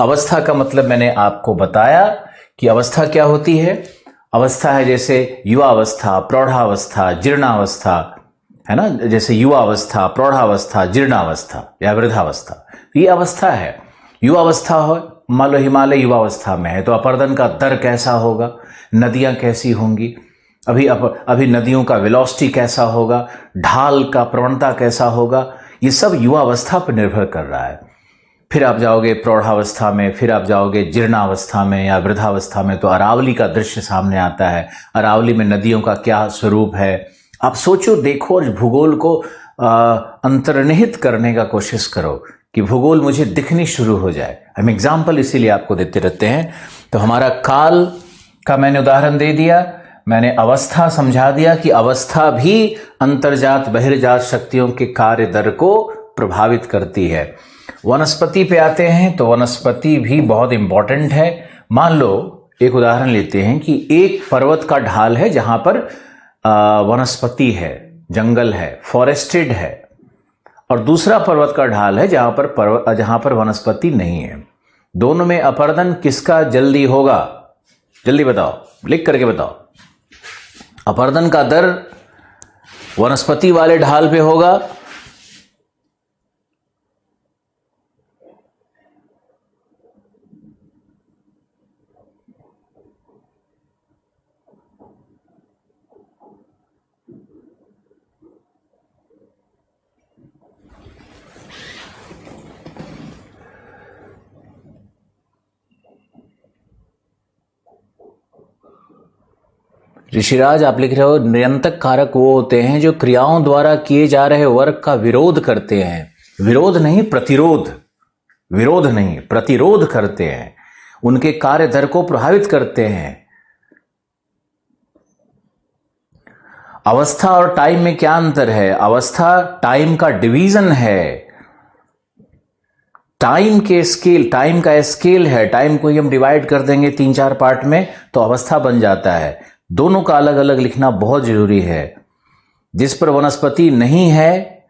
अवस्था का मतलब मैंने आपको बताया कि अवस्था क्या होती है। अवस्था है जैसे युवावस्था, प्रौढ़ावस्था, जीर्णावस्था, है ना, जैसे युवावस्था, प्रौढ़ावस्था, जीर्णावस्था या वृद्धावस्था, ये अवस्था है। युवावस्था हो, मान लो हिमालय युवावस्था में है तो अपर्दन का दर कैसा होगा, नदियां कैसी होंगी, अभी नदियों का वेलोसिटी कैसा होगा, ढाल का प्रवणता कैसा होगा, ये सब युवावस्था पर निर्भर कर रहा है। फिर आप जाओगे प्रौढ़ावस्था में, फिर आप जाओगे जीर्णावस्था में या वृद्धावस्था में तो अरावली का दृश्य सामने आता है। अरावली में नदियों का क्या स्वरूप है, आप सोचो, देखो और भूगोल को अंतर्निहित करने का कोशिश करो कि भूगोल मुझे दिखनी शुरू हो जाए। हम एग्जाम्पल इसीलिए आपको देते रहते हैं। तो हमारा काल का मैंने उदाहरण दे दिया, मैंने अवस्था समझा दिया कि अवस्था भी अंतर्जात बहिर्जात शक्तियों के कार्य दर को प्रभावित करती है। वनस्पति पे आते हैं तो वनस्पति भी बहुत इंपॉर्टेंट है। मान लो एक उदाहरण लेते हैं कि एक पर्वत का ढाल है जहां पर वनस्पति है, जंगल है, फॉरेस्टेड है, और दूसरा पर्वत का ढाल है जहां पर वनस्पति नहीं है। दोनों में अपर्दन किसका जल्दी होगा? जल्दी बताओ, लिख करके बताओ। अपर्दन का दर वनस्पति वाले ढाल पे होगा। ऋषिराज आप लिख रहे हो, निरंतक कारक वो होते हैं जो क्रियाओं द्वारा किए जा रहे वर्क का विरोध करते हैं। विरोध नहीं, प्रतिरोध। विरोध नहीं, प्रतिरोध करते हैं, उनके कार्य दर को प्रभावित करते हैं। अवस्था और टाइम में क्या अंतर है? अवस्था टाइम का डिवीजन है। टाइम के स्केल, टाइम का स्केल है। टाइम को ही हम डिवाइड कर देंगे 3-4 पार्ट में तो अवस्था बन जाता है। दोनों का अलग अलग लिखना बहुत जरूरी है। जिस पर वनस्पति नहीं है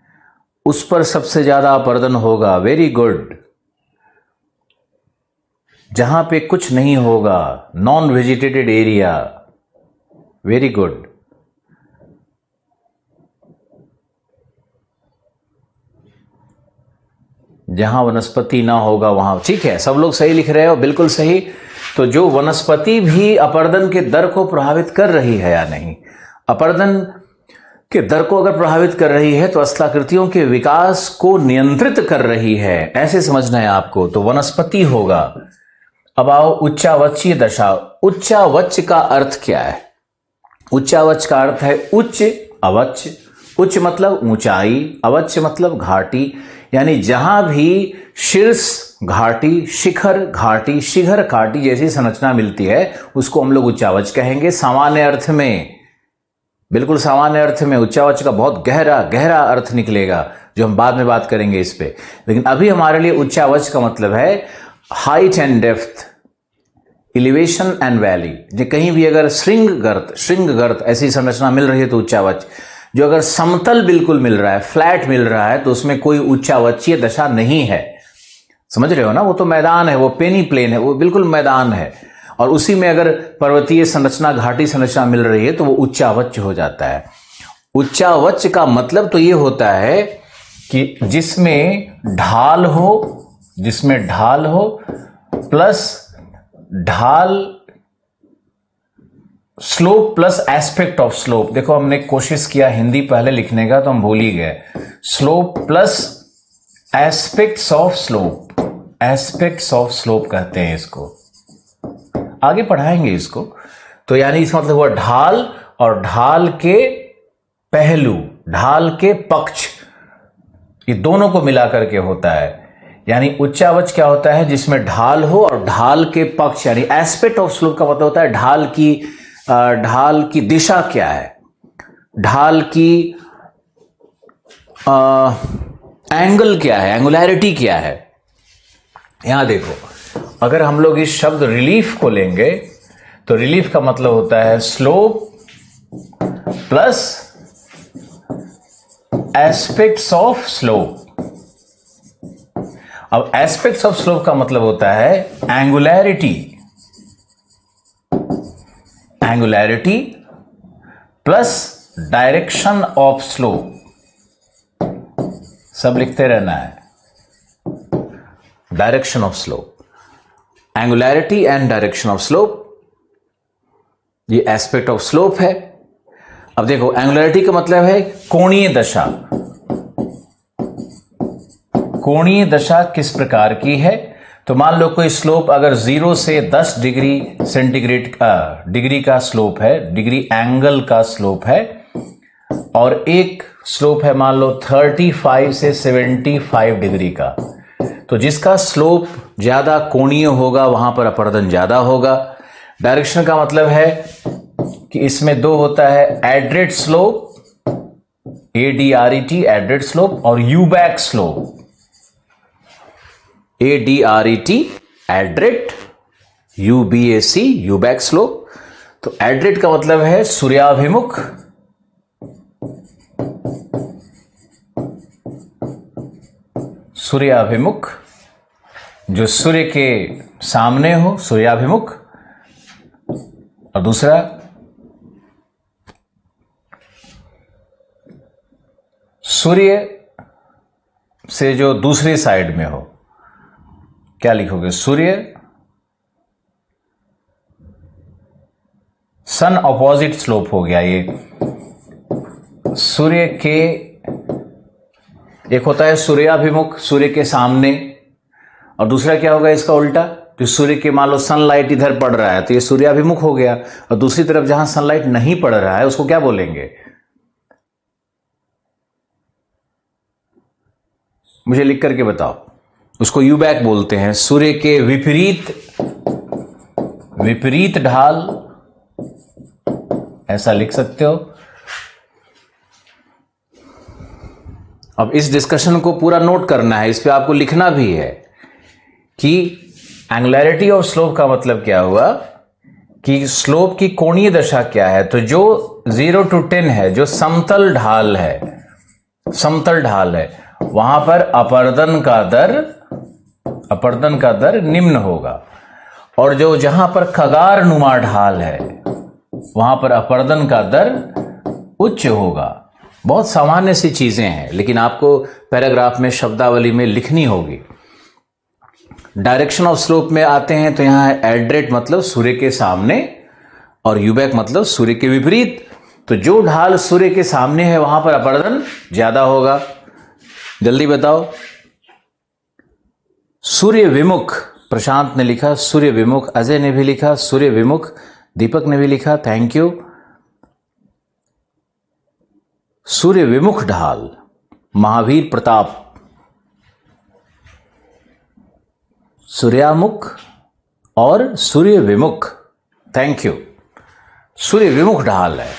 उस पर सबसे ज्यादा अपर्दन होगा। Very good. जहां पे कुछ नहीं होगा, non vegetated area. Very good. जहां वनस्पति ना होगा वहां, ठीक है, सब लोग सही लिख रहे हो, बिल्कुल सही। तो जो वनस्पति भी अपर्दन के दर को प्रभावित कर रही है या नहीं, अपर्दन के दर को अगर प्रभावित कर रही है तो स्थलाकृतियों के विकास को नियंत्रित कर रही है, ऐसे समझना है आपको। तो वनस्पति होगा। अब आओ उच्चावचीय दशा। उच्चावच का अर्थ क्या है? उच्चावच का अर्थ है उच्च, अवच। उच्च मतलब ऊंचाई, अवच मतलब घाटी, यानी जहां भी शीर्ष घाटी, शिखर घाटी, शिखर घाटी जैसी संरचना मिलती है उसको हम लोग उच्चावच कहेंगे। सामान्य अर्थ में, बिल्कुल सामान्य अर्थ में उच्चावच का बहुत गहरा गहरा अर्थ निकलेगा जो हम बाद में बात करेंगे इस पे। लेकिन अभी हमारे लिए उच्चावच का मतलब है height and depth, elevation and valley. जो कहीं भी अगर श्रृंगगर्त ऐसी संरचना मिल रही है तो उच्चावच। जो अगर समतल बिल्कुल मिल रहा है, फ्लैट मिल रहा है, तो उसमें कोई उच्चावचीय दशा नहीं है। समझ रहे हो ना? वो तो मैदान है, वो पेनी प्लेन है, वो बिल्कुल मैदान है। और उसी में अगर पर्वतीय संरचना, घाटी संरचना मिल रही है तो वो उच्चावच हो जाता है। उच्चावच का मतलब तो ये होता है कि जिसमें ढाल हो प्लस ढाल, slope plus aspect of slope. देखो हमने कोशिश किया हिंदी पहले लिखने का तो हम भूल ही गए। Slope plus aspects of slope, aspects of slope कहते हैं इसको, आगे पढ़ाएंगे इसको। तो यानी इसका मतलब हुआ ढाल और ढाल के पहलू, ढाल के पक्ष, ये दोनों को मिलाकर के होता है। यानी उच्चावच क्या होता है? जिसमें ढाल हो और ढाल के पक्ष, यानी एस्पेक्ट ऑफ स्लोप का मतलब होता है ढाल की ढाल की दिशा क्या है, ढाल की एंगल क्या है, एंगुलैरिटी क्या है। यहां देखो, अगर हम लोग इस शब्द रिलीफ को लेंगे तो रिलीफ का मतलब होता है slope plus aspects of slope. अब एस्पेक्ट्स ऑफ स्लोप का मतलब होता है angularity, angularity plus direction of slope. सब लिखते रहना है, direction of slope, angularity and direction of slope, ये एस्पेक्ट ऑफ स्लोप है। अब देखो, एंगुलैरिटी का मतलब है कोणीय दशा। कोणीय दशा किस प्रकार की है, तो मान लो कोई स्लोप अगर 0 से 10 डिग्री सेंटीग्रेड डिग्री का स्लोप है, डिग्री एंगल का स्लोप है, और एक स्लोप है मान लो 35 से 75 डिग्री का, तो जिसका स्लोप ज्यादा कोणीय होगा वहां पर अपवर्तन ज्यादा होगा। डायरेक्शन का मतलब है कि इसमें दो होता है, एड्रेट स्लोप, ADRET एड्रेट स्लोप, और यूबैक स्लोप, ADRET एड्रेट, UBAC यूबैक स्लोप। तो एड्रेट का मतलब है सूर्याभिमुख, सूर्याभिमुख, जो सूर्य के सामने हो, सूर्याभिमुख। और दूसरा सूर्य से जो दूसरी साइड में हो, क्या लिखोगे, सूर्य सन अपोजिट स्लोप हो गया ये। सूर्य के एक होता है सूर्याभिमुख, सूर्य के सामने, और दूसरा क्या होगा इसका उल्टा, जो सूर्य के मान लो सनलाइट इधर पड़ रहा है तो ये सूर्याभिमुख हो गया, और दूसरी तरफ जहां सनलाइट नहीं पड़ रहा है उसको क्या बोलेंगे, मुझे लिख करके बताओ। उसको यूबैक बोलते हैं। सूर्य के विपरीत, विपरीत ढाल, ऐसा लिख सकते हो। अब इस डिस्कशन को पूरा नोट करना है, इस पे आपको लिखना भी है कि एंगुलैरिटी ऑफ स्लोप का मतलब क्या हुआ, कि स्लोप की कोणीय दशा क्या है। तो जो 0 to 10 है, जो समतल ढाल है, समतल ढाल है, वहां पर अपवर्तन का दर निम्न होगा, और जो जहां पर खगार नुमा ढाल है वहां पर अपवर्तन का दर उच्च होगा। बहुत सामान्य सी चीजें हैं, लेकिन आपको पैराग्राफ में शब्दावली में लिखनी होगी। डायरेक्शन ऑफ स्लोप में आते हैं तो यहां है एड्रेट मतलब सूर्य के सामने, और यूबैक मतलब सूर्य के विपरीत। तो जो ढाल सूर्य के सामने है वहां पर अपवर्तन ज्यादा होगा। जल्दी बताओ। सूर्य विमुख, प्रशांत ने लिखा सूर्य विमुख, अजय ने भी लिखा सूर्य विमुख, दीपक ने भी लिखा, थैंक यू। सूर्य विमुख ढाल, महावीर प्रताप, सूर्यामुख और सूर्य विमुख, थैंक यू। सूर्य विमुख ढाल है,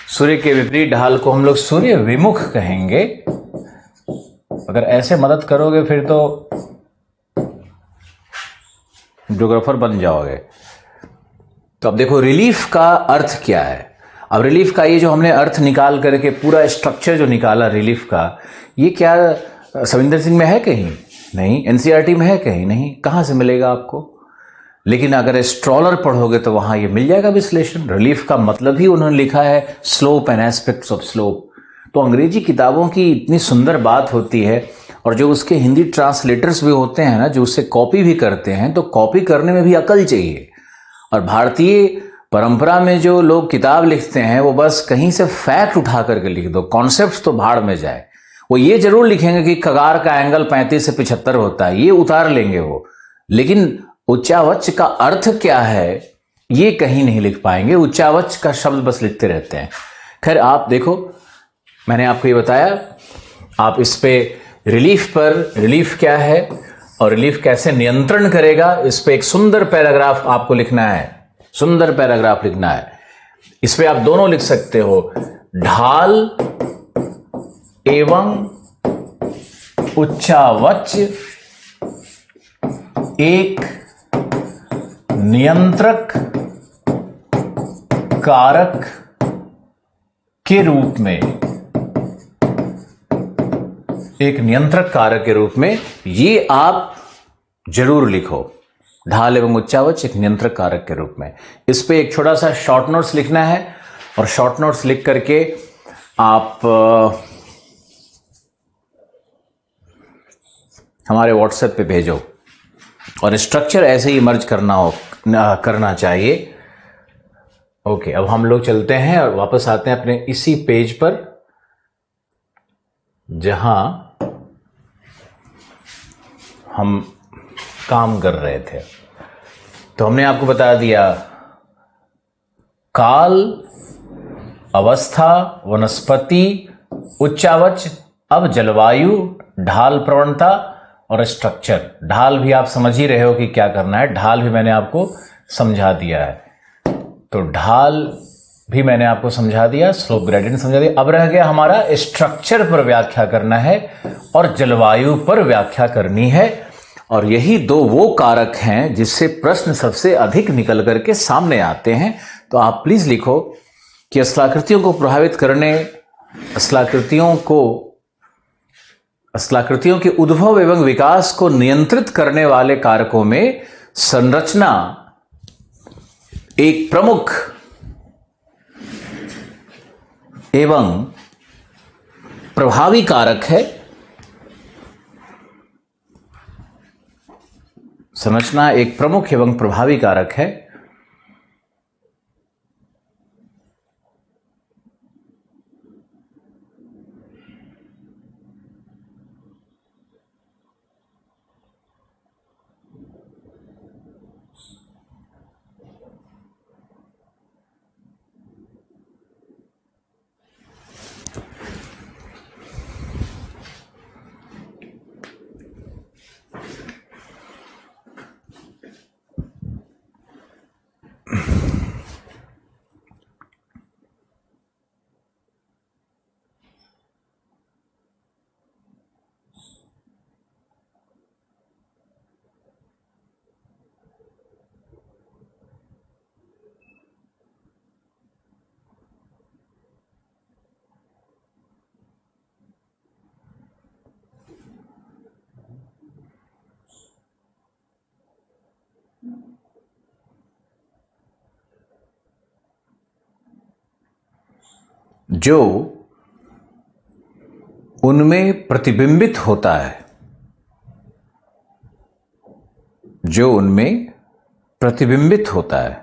सूर्य के विपरीत ढाल को हम लोग सूर्य विमुख कहेंगे। अगर ऐसे मदद करोगे फिर तो ज्योग्राफर बन जाओगे। तो अब देखो रिलीफ का अर्थ क्या है। अब रिलीफ का ये जो हमने अर्थ निकाल करके पूरा स्ट्रक्चर जो निकाला रिलीफ का, ये क्या सविंदर सिंह में है कहीं? नहीं। एनसीईआरटी में है कहीं? नहीं। कहाँ से मिलेगा आपको? लेकिन अगर स्ट्रॉलर पढ़ोगे तो वहां ये मिल जाएगा विश्लेषण। रिलीफ का मतलब ही उन्होंने लिखा है slope and aspects of slope. तो अंग्रेजी किताबों की इतनी सुंदर बात होती है, और जो उसके हिंदी ट्रांसलेटर्स भी होते हैं ना, जो उससे कॉपी भी करते हैं, तो कॉपी करने में भी अकल चाहिए। और भारतीय परंपरा में जो लोग किताब लिखते हैं वो बस कहीं से फैक्ट उठा करके लिख दो, कॉन्सेप्ट तो भाड़ में जाए। वो ये जरूर लिखेंगे कि खगार का एंगल 35 से 75 होता है, ये उतार लेंगे वो, लेकिन उच्चावच का अर्थ क्या है ये कहीं नहीं लिख पाएंगे। उच्चावच का शब्द बस लिखते रहते हैं। खैर आप देखो, मैंने आपको ये बताया, आप इस पे रिलीफ पर, रिलीफ क्या है और रिलीफ कैसे नियंत्रण करेगा, इस पे एक सुंदर पैराग्राफ आपको लिखना है, सुंदर पैराग्राफ लिखना है। इस पे आप दोनों लिख सकते हो, ढाल एवं उच्चावच एक नियंत्रक कारक के रूप में, एक नियंत्रक कारक के रूप में, ये आप जरूर लिखो, ढाल एवं उच्चावच एक नियंत्रक कारक के रूप में। इस पे एक छोटा सा शॉर्ट नोट्स लिखना है और शॉर्ट नोट्स लिख करके आप हमारे व्हाट्सएप पे भेजो और स्ट्रक्चर ऐसे ही मर्ज करना चाहिए। ओके, अब हम लोग चलते हैं और वापस आते हैं अपने इसी पेज पर जहां हम काम कर रहे थे। तो हमने आपको बता दिया काल, अवस्था, वनस्पति, उच्चावच, अब जलवायु, ढाल प्रवणता और स्ट्रक्चर। ढाल भी आप समझ ही रहे हो कि क्या करना है, ढाल भी मैंने आपको समझा दिया है। तो ढाल भी मैंने आपको समझा दिया, स्लोप ग्रेडियंट समझा दिया। अब रह गया हमारा स्ट्रक्चर पर व्याख्या करना है और जलवायु पर व्याख्या करनी है। और यही दो वो कारक हैं जिससे प्रश्न सबसे अधिक निकल करके सामने आते हैं। तो आप प्लीज लिखो कि स्थलाकृतियों को प्रभावित करने, स्थलाकृतियों के उद्भव एवं विकास को नियंत्रित करने वाले कारकों में संरचना एक प्रमुख एवं प्रभावी कारक है। संरचना एक प्रमुख एवं प्रभावी कारक है। जो उनमें प्रतिबिंबित होता है, जो उनमें प्रतिबिंबित होता है,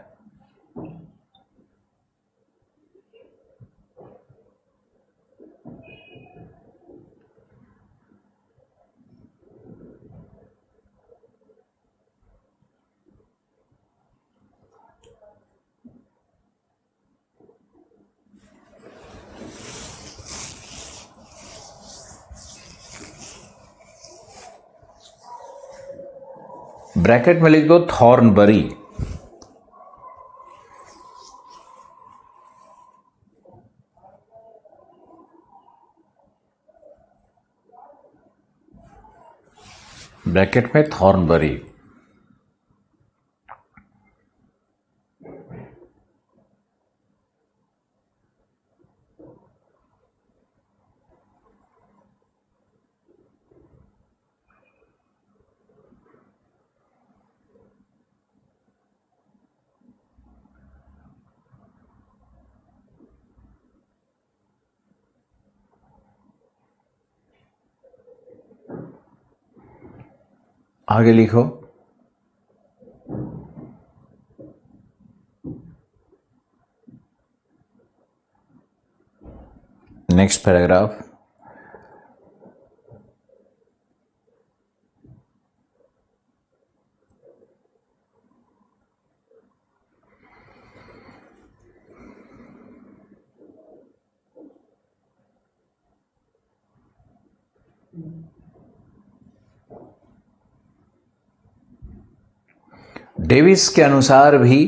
ब्रैकेट में लिख दो थॉर्नबरी। ब्रैकेट में थॉर्नबरी। आगे लिखो नेक्स्ट पैराग्राफ। डेविस के अनुसार भी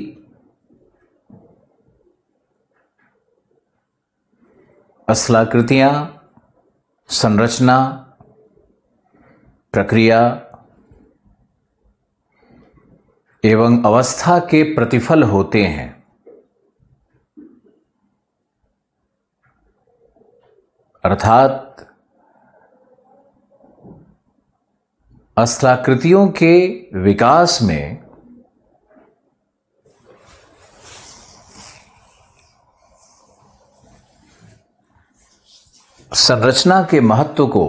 स्थलाकृतियां, संरचना, प्रक्रिया एवं अवस्था के प्रतिफल होते हैं। अर्थात स्थलाकृतियों के विकास में संरचना के महत्व को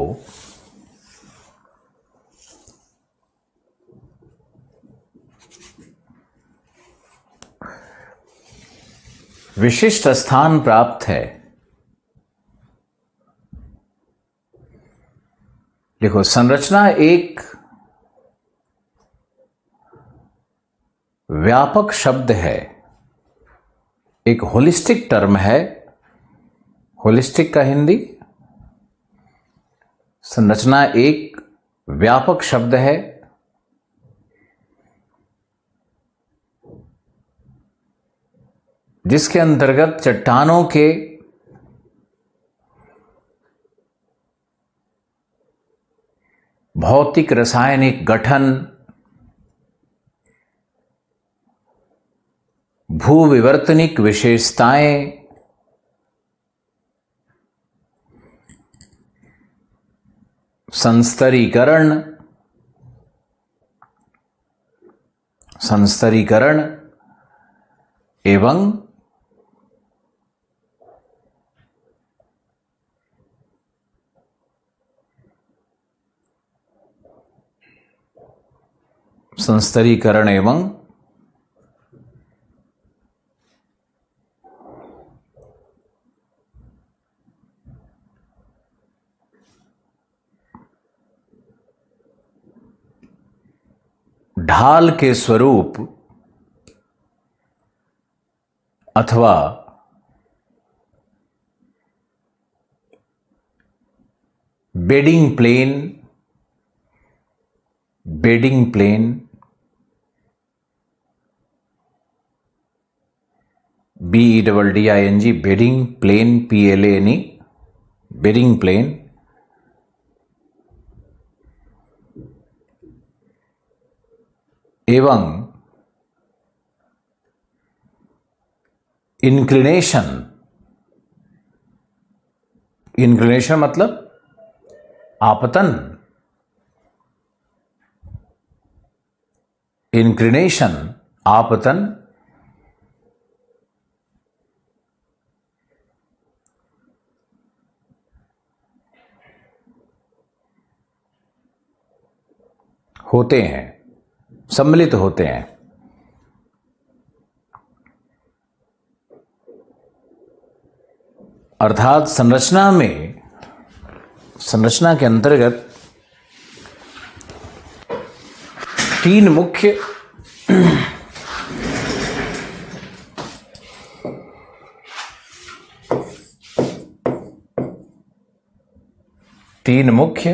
विशिष्ट स्थान प्राप्त है। देखो, संरचना एक व्यापक शब्द है, एक होलिस्टिक टर्म है। होलिस्टिक का हिंदी, संरचना एक व्यापक शब्द है जिसके अंतर्गत चट्टानों के भौतिक रासायनिक गठन, भूविवर्तनिक विशेषताएं, संस्तरीकरण एवं ढाल के स्वरूप अथवा bedding plane BEDDING, bedding plane, PLANE, bedding plane एवं इंक्लिनेशन मतलब आपतन, इंक्लिनेशन आपतन होते हैं, सम्मिलित होते हैं। अर्थात संरचना के अंतर्गत तीन मुख्य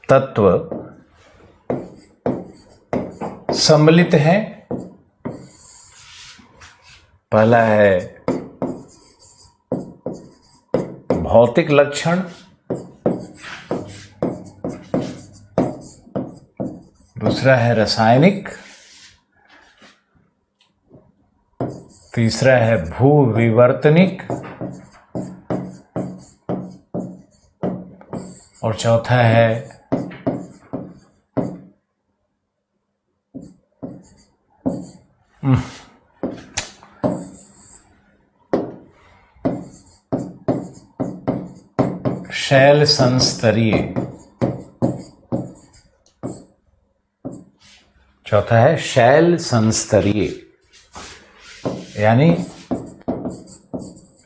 तत्व सम्मिलित हैं। पहला है भौतिक लक्षण, दूसरा है रासायनिक, तीसरा है भूविवर्तनिक और चौथा है शैल संस्तरीय। चौथा है शैल संस्तरीय, यानी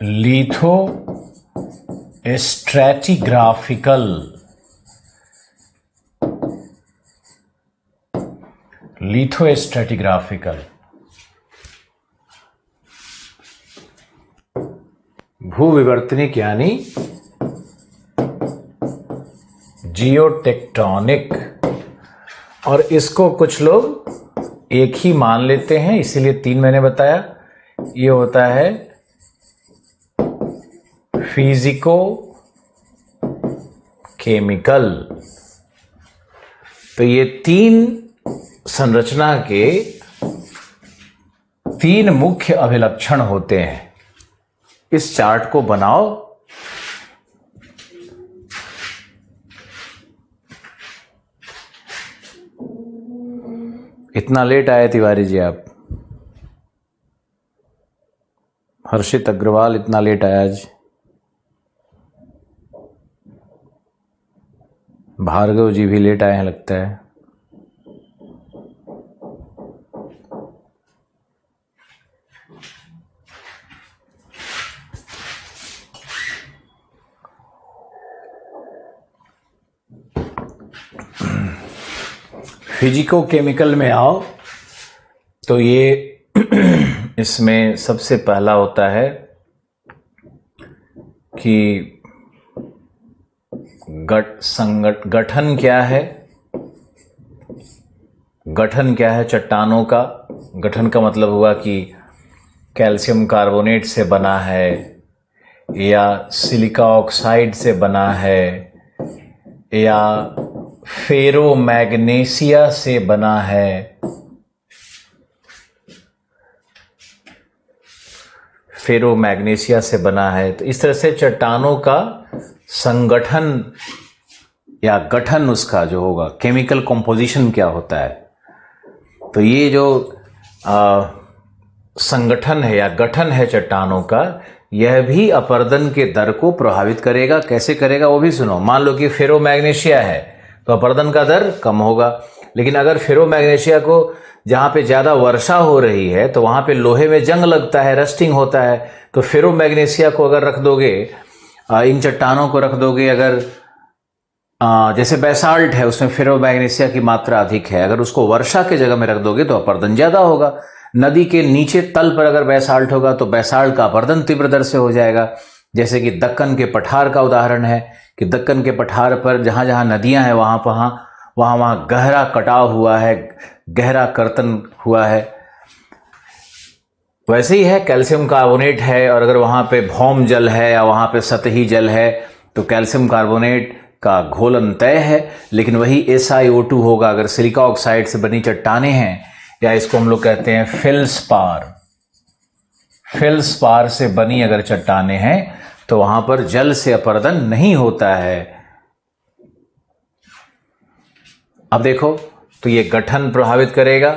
लिथोस्ट्रैटिग्राफिकल। भूविवर्तनिक यानी जियोटेक्टोनिक, और इसको कुछ लोग एक ही मान लेते हैं, इसीलिए 3 मैंने बताया। ये होता है फिजिको केमिकल। तो ये तीन संरचना के तीन मुख्य अभिलक्षण होते हैं। इस चार्ट को बनाओ। इतना लेट आए तिवारी जी आप? हर्षित अग्रवाल इतना लेट आया आज? भार्गव जी भी लेट आए हैं लगता है। फिजिको केमिकल में आओ तो ये इसमें सबसे पहला होता है कि गठन क्या है। गठन क्या है चट्टानों का? गठन का मतलब हुआ कि कैल्शियम कार्बोनेट से बना है या सिलिका ऑक्साइड से बना है या फेरोमैग्नेशिया से बना है। फेरोमैग्नेशिया से बना है। तो इस तरह से चट्टानों का संगठन या गठन उसका जो होगा, केमिकल कॉम्पोजिशन क्या होता है। तो ये जो संगठन है या गठन है चट्टानों का, यह भी अपरदन के दर को प्रभावित करेगा। कैसे करेगा वो भी सुनो। मान लो कि फेरोमैग्नेशिया है तो अपरदन का दर कम होगा, लेकिन अगर फेरोमैग्नेशिया को जहां पे ज्यादा वर्षा हो रही है तो वहां पे लोहे में जंग लगता है, रस्टिंग होता है। तो फेरोमैग्नेशिया को अगर रख दोगे, इन चट्टानों को रख दोगे, अगर जैसे बैसाल्ट है उसमें फेरोमैग्नेशिया की मात्रा अधिक है, अगर उसको वर्षा के जगह में रख दोगे तो अपरदन ज्यादा होगा। नदी के नीचे तल पर अगर बैसाल्ट होगा तो बैसाल्ट का अपरदन तीव्र दर से हो जाएगा। जैसे कि दक्कन के पठार का उदाहरण है कि दक्कन के पठार पर जहां जहां नदियां हैं वहां गहरा कटाव हुआ है, गहरा कर्तन हुआ है। वैसे ही है, कैल्शियम कार्बोनेट है और अगर वहां पे भौम जल है या वहां पे सतही जल है तो कैल्शियम कार्बोनेट का घोलन तय है, लेकिन वही SiO2 होगा। अगर सिलिका ऑक्साइड से बनी चट्टानें हैं या इसको हम लोग कहते हैं फेल्सपार से बनी अगर चट्टानें हैं तो वहां पर जल से अपरदन नहीं होता है। अब देखो, तो ये गठन प्रभावित करेगा।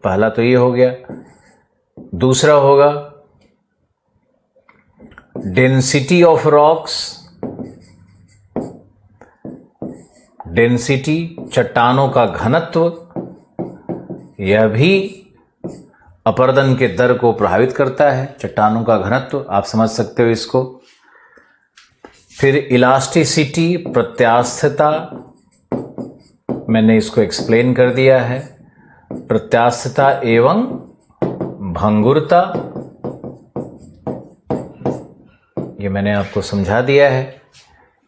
पहला तो ये हो गया। दूसरा होगा डेंसिटी ऑफ रॉक्स। डेंसिटी, चट्टानों का घनत्व, यह भी अपरदन के दर को प्रभावित करता है। चट्टानों का घनत्व आप समझ सकते हो इसको। फिर इलास्टिसिटी, प्रत्यास्थता, मैंने इसको एक्सप्लेन कर दिया है। प्रत्यास्थता एवं भंगुरता, ये मैंने आपको समझा दिया है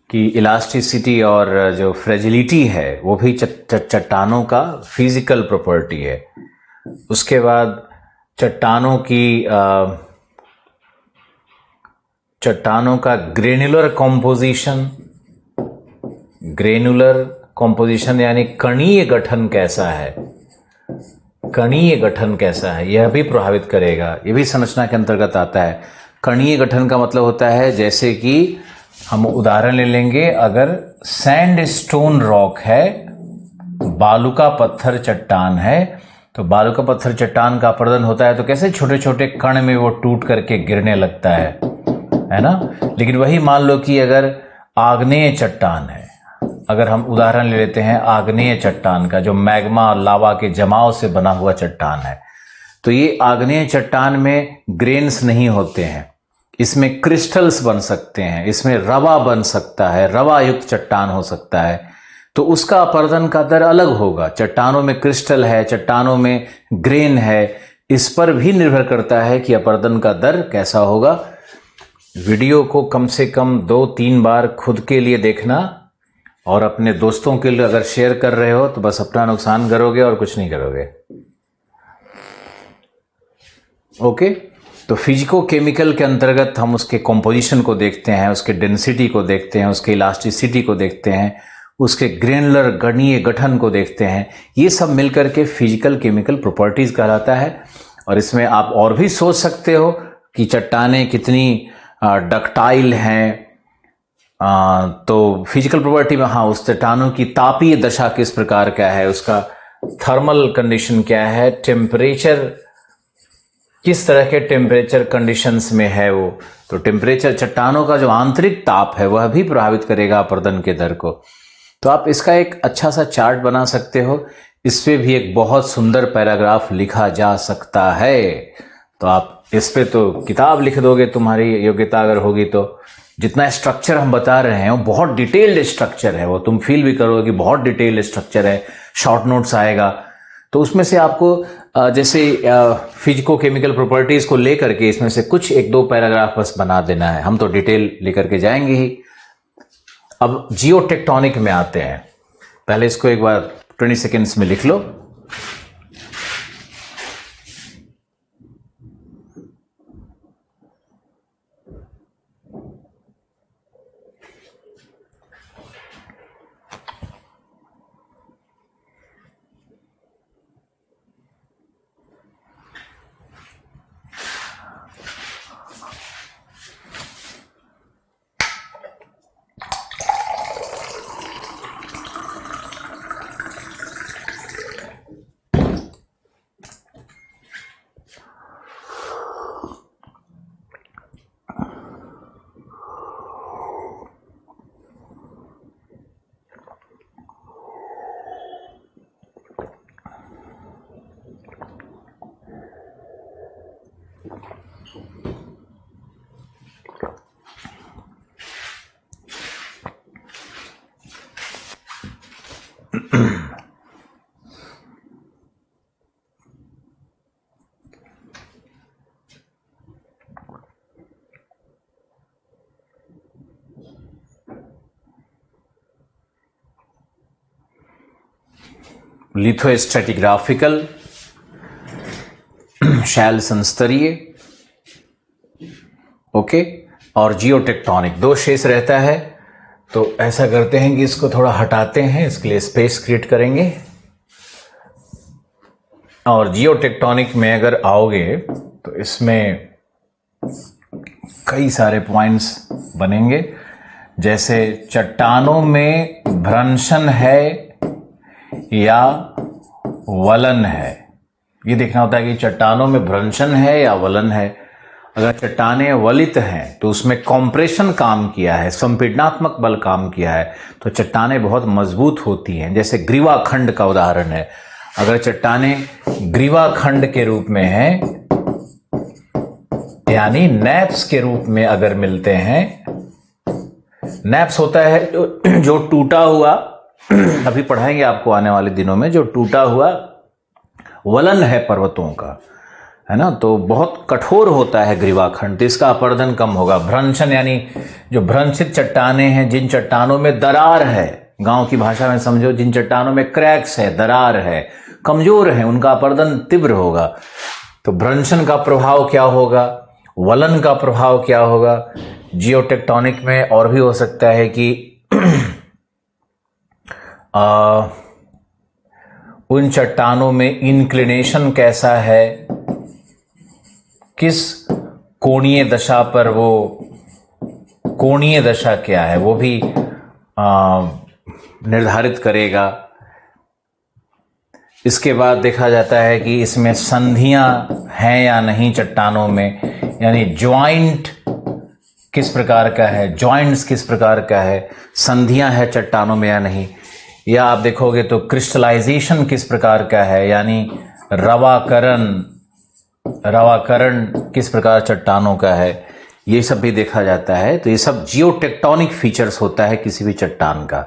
कि इलास्टिसिटी और जो फ्रेजिलिटी है वो भी चट्टानों का फिजिकल प्रॉपर्टी है। उसके बाद चट्टानों का ग्रेनुलर कॉम्पोजिशन यानी कणीय गठन कैसा है, कणीय गठन कैसा है, यह भी प्रभावित करेगा। यह भी संरचना के अंतर्गत आता है। कणीय गठन का मतलब होता है, जैसे कि हम उदाहरण ले लेंगे, अगर सैंडस्टोन रॉक है, बालुका पत्थर चट्टान है, तो बालुका पत्थर चट्टान का अपरदन होता है तो कैसे छोटे छोटे कण में वो टूट करके गिरने लगता है ना। लेकिन वही मान लो कि अगर आग्नेय चट्टान है, अगर हम उदाहरण ले लेते हैं आग्नेय चट्टान का, जो मैग्मा लावा के जमाव से बना हुआ चट्टान है, तो ये आग्नेय चट्टान में ग्रेन्स नहीं होते हैं, इसमें क्रिस्टल्स बन सकते हैं, इसमें रवा बन सकता है, रवा युक्त चट्टान हो सकता है, तो उसका अपरदन का दर अलग होगा। चट्टानों में क्रिस्टल है, चट्टानों में ग्रेन है, इस पर भी निर्भर करता है कि अपरदन का दर कैसा होगा। वीडियो को कम से कम 2-3 बार खुद के लिए देखना और अपने दोस्तों के लिए अगर शेयर कर रहे हो तो बस अपना नुकसान करोगे और कुछ नहीं करोगे। ओके। तो फिजिको केमिकल के अंतर्गत हम उसके कॉम्पोजिशन को देखते हैं, उसके डेंसिटी को देखते हैं, उसके इलास्टिसिटी को देखते हैं, उसके ग्रेनुलर गणीय गठन को देखते हैं। ये सब मिलकर के फिजिकल केमिकल प्रॉपर्टीज कहलाता है। और इसमें आप और भी सोच सकते हो कि चट्टानें कितनी डक्टाइल हैं। तो फिजिकल प्रॉपर्टी में हाँ, उस चट्टानों की तापीय दशा किस प्रकार का है, उसका थर्मल कंडीशन क्या है, टेम्परेचर किस तरह के टेम्परेचर कंडीशंस में है वो। तो टेम्परेचर चट्टानों का जो आंतरिक ताप है वह भी प्रभावित करेगा अपरदन के दर को। तो आप इसका एक अच्छा सा चार्ट बना सकते हो, इस पे भी एक बहुत सुंदर पैराग्राफ लिखा जा सकता है। तो आप इस पे तो किताब लिख दोगे, तुम्हारी योग्यता अगर होगी तो। जितना स्ट्रक्चर हम बता रहे हैं वो बहुत डिटेल्ड स्ट्रक्चर है, वो तुम फील भी करोगे कि बहुत डिटेल्ड स्ट्रक्चर है। शॉर्ट नोट्स आएगा तो उसमें से आपको जैसे फिजिको केमिकल प्रॉपर्टीज को लेकर के इसमें से कुछ एक दो पैराग्राफ बस बना देना है, हम तो डिटेल लेकर के जाएंगे ही। अब जियो टेक्टोनिक में आते हैं। पहले इसको एक बार 20 सेकेंड्स में लिख लो। लिथोस्ट्रेटिग्राफिकल, शैल संस्तरीय, ओके, और जियोटेक्टोनिक, दो शेष रहता है। तो ऐसा करते हैं कि इसको थोड़ा हटाते हैं, इसके लिए स्पेस क्रिएट करेंगे। और जियोटेक्टोनिक में अगर आओगे तो इसमें कई सारे पॉइंट्स बनेंगे, जैसे चट्टानों में भ्रंशन है या वलन है। ये देखना होता है कि चट्टानों में भ्रंशन है या वलन है। अगर चट्टानें वलित हैं तो उसमें कॉम्प्रेशन काम किया है, संपीडनात्मक बल काम किया है, तो चट्टानें बहुत मजबूत होती हैं। जैसे ग्रीवा खंड का उदाहरण है। अगर चट्टानें ग्रीवा खंड के रूप में हैं, यानी नैप्स के रूप में अगर मिलते हैं, नैप्स होता है जो टूटा हुआ, अभी पढ़ाएंगे आपको आने वाले दिनों में, जो टूटा हुआ वलन है पर्वतों का, है ना, तो बहुत कठोर होता है ग्रीवाखंड, तो इसका अपर्दन कम होगा। भ्रंशन यानी जो भ्रंशित चट्टानें हैं, जिन चट्टानों में दरार है, गांव की भाषा में समझो, जिन चट्टानों में क्रैक्स है, दरार है, कमजोर है, उनका अपर्दन तीव्र होगा। तो भ्रंशन का प्रभाव क्या होगा, वलन का प्रभाव क्या होगा। जियोटेक्टोनिक में और भी हो सकता है कि उन चट्टानों में इंक्लिनेशन कैसा है, किस कोणीय दशा पर, वो कोणीय दशा क्या है वो भी निर्धारित करेगा। इसके बाद देखा जाता है कि इसमें संधियां हैं या नहीं चट्टानों में, यानी ज्वाइंट किस प्रकार का है, जॉइंट्स किस प्रकार का है, संधियां है चट्टानों में या नहीं। या आप देखोगे तो क्रिस्टलाइजेशन किस प्रकार का है, यानी रवाकरण किस प्रकार चट्टानों का है, ये सब भी देखा जाता है। तो ये सब जियोटेक्टोनिक फीचर्स होता है किसी भी चट्टान का।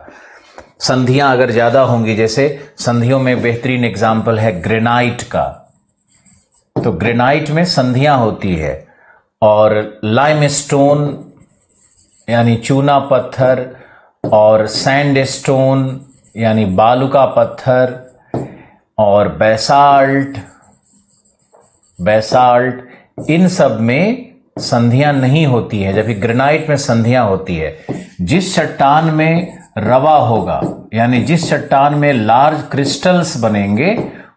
संधियां अगर ज्यादा होंगी, जैसे संधियों में बेहतरीन एग्जाम्पल है ग्रेनाइट का, तो ग्रेनाइट में संधियां होती है। और लाइमस्टोन यानी चूना पत्थर, और सैंडस्टोन यानी बालुका पत्थर, और बैसाल्ट इन सब में संधियां नहीं होती है, जबकि ग्रेनाइट में संधियां होती है। जिस चट्टान में रवा होगा, यानी जिस चट्टान में लार्ज क्रिस्टल्स बनेंगे,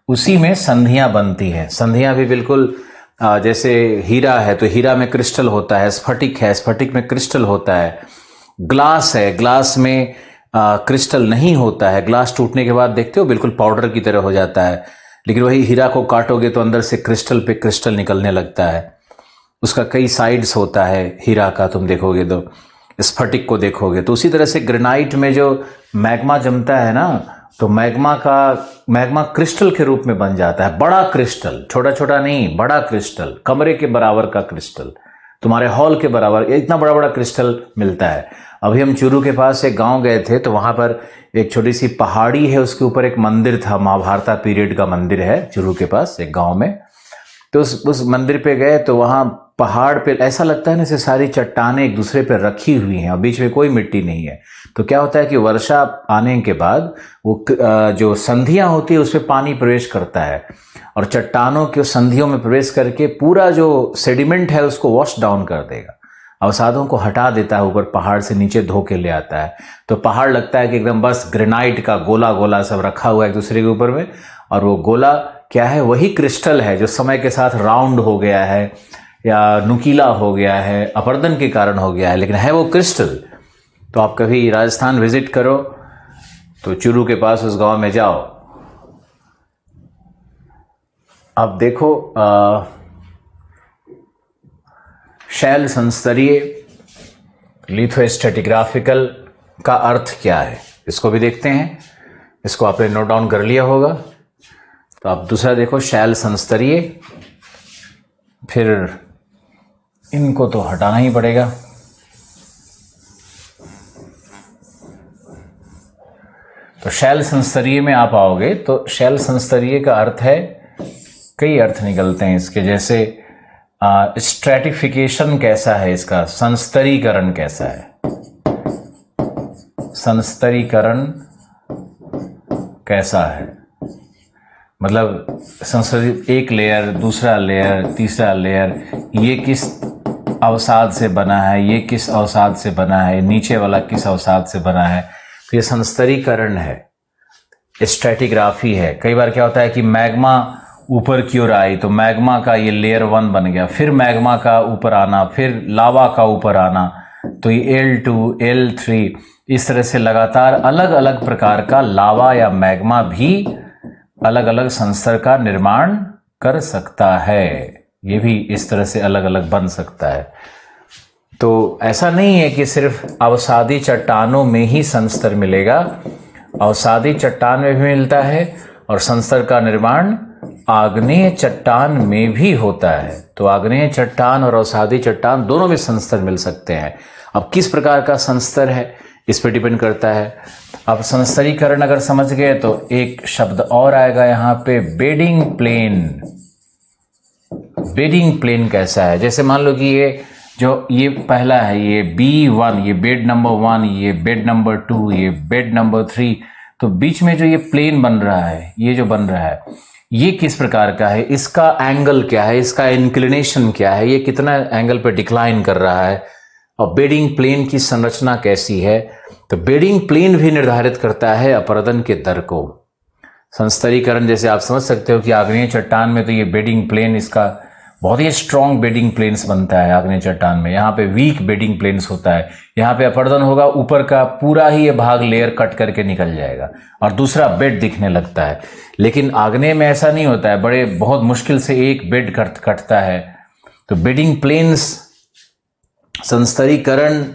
उसी में संधियां बनती है। संधियां भी बिल्कुल जैसे हीरा है तो हीरा में क्रिस्टल होता है, स्फटिक है, स्फटिक में क्रिस्टल होता है, ग्लास है, ग्लास में क्रिस्टल नहीं होता है, ग्लास टूटने के बाद देखते हो बिल्कुल पाउडर की तरह हो जाता है, लेकिन वही हीरा को काटोगे तो अंदर से क्रिस्टल पे क्रिस्टल निकलने लगता है। उसका कई साइड्स होता है हीरा का, तुम देखोगे तो, स्फटिक को देखोगे तो। उसी तरह से ग्रेनाइट में जो मैग्मा जमता है ना, तो मैग्मा क्रिस्टल के रूप में बन जाता है, बड़ा क्रिस्टल, छोटा छोटा नहीं, बड़ा क्रिस्टल, कमरे के बराबर का क्रिस्टल, तुम्हारे हॉल के बराबर, इतना बड़ा बड़ा क्रिस्टल मिलता है। अभी हम चूरू के पास एक गांव गए थे, तो वहां पर एक छोटी सी पहाड़ी है, उसके ऊपर एक मंदिर था, महाभारता पीरियड का मंदिर है चूरू के पास एक गांव में। तो उस मंदिर पे गए तो वहां पहाड़ पे ऐसा लगता है ना, जैसे सारी चट्टानें एक दूसरे पे रखी हुई हैं और बीच में कोई मिट्टी नहीं है। तो क्या होता है कि वर्षा आने के बाद वो जो संधियां होती है उस पर पानी प्रवेश करता है और चट्टानों के संधियों में प्रवेश करके पूरा जो सेडिमेंट है उसको वॉश डाउन कर देगा, अवसादों को हटा देता है, ऊपर पहाड़ से नीचे धो के ले आता है। तो पहाड़ लगता है कि एकदम बस ग्रेनाइट का गोला गोला सब रखा हुआ है एक दूसरे के ऊपर में, और वो गोला क्या है, वही क्रिस्टल है जो समय के साथ राउंड हो गया है या नुकीला हो गया है, अपरदन के कारण हो गया है, लेकिन है वो क्रिस्टल। तो आप कभी राजस्थान विजिट करो तो चूरू के पास उस गांव में जाओ, अब देखो शैल संस्तरीय लिथोस्ट्रेटिग्राफिकल का अर्थ क्या है, इसको भी देखते हैं। इसको आपने नोट डाउन कर लिया होगा। तो आप दूसरा देखो, शैल संस्तरीय, फिर इनको तो हटाना ही पड़ेगा। तो शैल संस्तरीय में आप आओगे तो शैल संस्तरीय का अर्थ है, कई अर्थ निकलते हैं इसके, जैसे स्ट्रैटिफिकेशन कैसा है इसका, संस्तरीकरण कैसा है, संस्तरीकरण कैसा है, मतलब संस्तरी, एक लेयर, दूसरा लेयर, तीसरा लेयर, ये किस अवसाद से बना है, ये किस अवसाद से बना है, नीचे वाला किस अवसाद से बना है। तो ये संस्तरीकरण है, स्ट्रैटिग्राफी है। कई बार क्या होता है कि मैग्मा ऊपर की ओर आई तो मैग्मा का ये लेयर 1 बन गया, फिर मैग्मा का ऊपर आना, फिर लावा का ऊपर आना, तो ये L2, L3, इस तरह से लगातार अलग अलग प्रकार का लावा या मैग्मा भी अलग अलग संस्तर का निर्माण कर सकता है। ये भी इस तरह से अलग अलग बन सकता है। तो ऐसा नहीं है कि सिर्फ अवसादी चट्टानों में ही संस्तर मिलेगा, अवसादी चट्टान में भी मिलता है और संस्तर का निर्माण आग्नेय चट्टान में भी होता है। तो आग्नेय चट्टान और अवसादी चट्टान दोनों में संस्तर मिल सकते हैं। अब किस प्रकार का संस्तर है इस पर डिपेंड करता है। अब संस्तरीकरण अगर समझ गए तो एक शब्द और आएगा यहाँ पे, बेडिंग प्लेन। बेडिंग प्लेन कैसा है, जैसे मान लो कि ये पहला है, ये B1, ये बेड नंबर 1, ये बेड नंबर 2, ये बेड नंबर 3, तो बीच में जो ये प्लेन बन रहा है, ये जो बन रहा है, ये किस प्रकार का है, इसका एंगल क्या है, इसका इंक्लिनेशन क्या है, ये कितना एंगल पे डिक्लाइन कर रहा है, और बेडिंग प्लेन की संरचना कैसी है। तो बेडिंग प्लेन भी निर्धारित करता है अपरदन के दर को। संस्तरीकरण जैसे आप समझ सकते हो कि आग्नेय चट्टान में तो ये बेडिंग प्लेन, इसका बहुत ही स्ट्रॉन्ग बेडिंग प्लेन्स बनता है आग्नेय चट्टान में, यहाँ पे वीक बेडिंग प्लेन्स होता है, यहाँ पे अपरदन होगा, ऊपर का पूरा ही ये भाग लेयर कट करके निकल जाएगा और दूसरा बेड दिखने लगता है। लेकिन आग्नेय में ऐसा नहीं होता है, बड़े बहुत मुश्किल से एक बेड कटता है। तो बेडिंग प्लेन्स, संस्तरीकरण,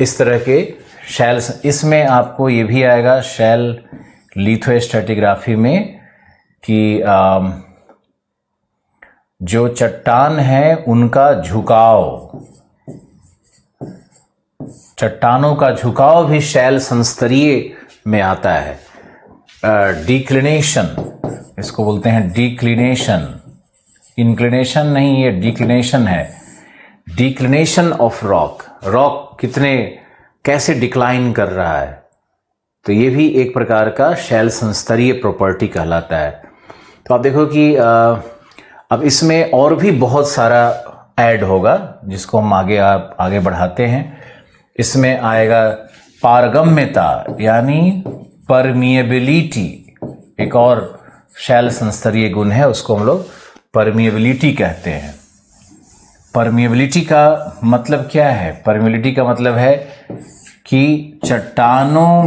इस तरह के शैल, इसमें आपको ये भी आएगा शैल लिथोस्ट्रेटिग्राफी में कि जो चट्टान है उनका झुकाव, चट्टानों का झुकाव भी शैल संस्तरीय में आता है। डिक्लिनेशन, इसको बोलते हैं डिक्लिनेशन, इंक्लिनेशन नहीं, ये डिक्लिनेशन है। डिक्लिनेशन ऑफ रॉक, रॉक कैसे डिक्लाइन कर रहा है, तो ये भी एक प्रकार का शैल संस्तरीय प्रॉपर्टी कहलाता है। तो आप देखो कि अब इसमें और भी बहुत सारा ऐड होगा जिसको हम आगे बढ़ाते हैं। इसमें आएगा पारगम्यता यानी परमिएबिलिटी, एक और शैल संस्तरीय गुण है, उसको हम लोग परमिएबिलिटी कहते हैं। परमिएबिलिटी का मतलब क्या है? परमिएबिलिटी का मतलब है कि चट्टानों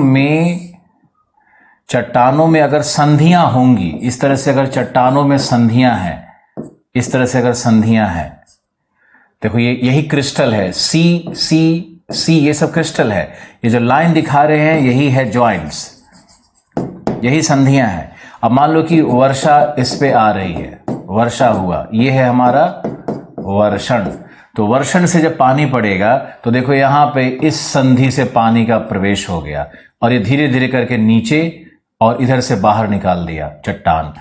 में अगर संधियां होंगी, इस तरह से अगर चट्टानों में संधियां हैं, इस तरह से अगर संधियां हैं, देखो यही क्रिस्टल है, सी ये सब क्रिस्टल है। ये जो लाइन दिखा रहे हैं यही है जॉइंट्स, यही संधियां हैं। अब मान लो कि वर्षा इस पे आ रही है, वर्षा हुआ, ये है हमारा वर्षण। तो वर्षण से जब पानी पड़ेगा तो देखो यहां पे इस संधि से पानी का प्रवेश हो गया और ये धीरे धीरे करके नीचे और इधर से बाहर निकाल दिया चट्टान।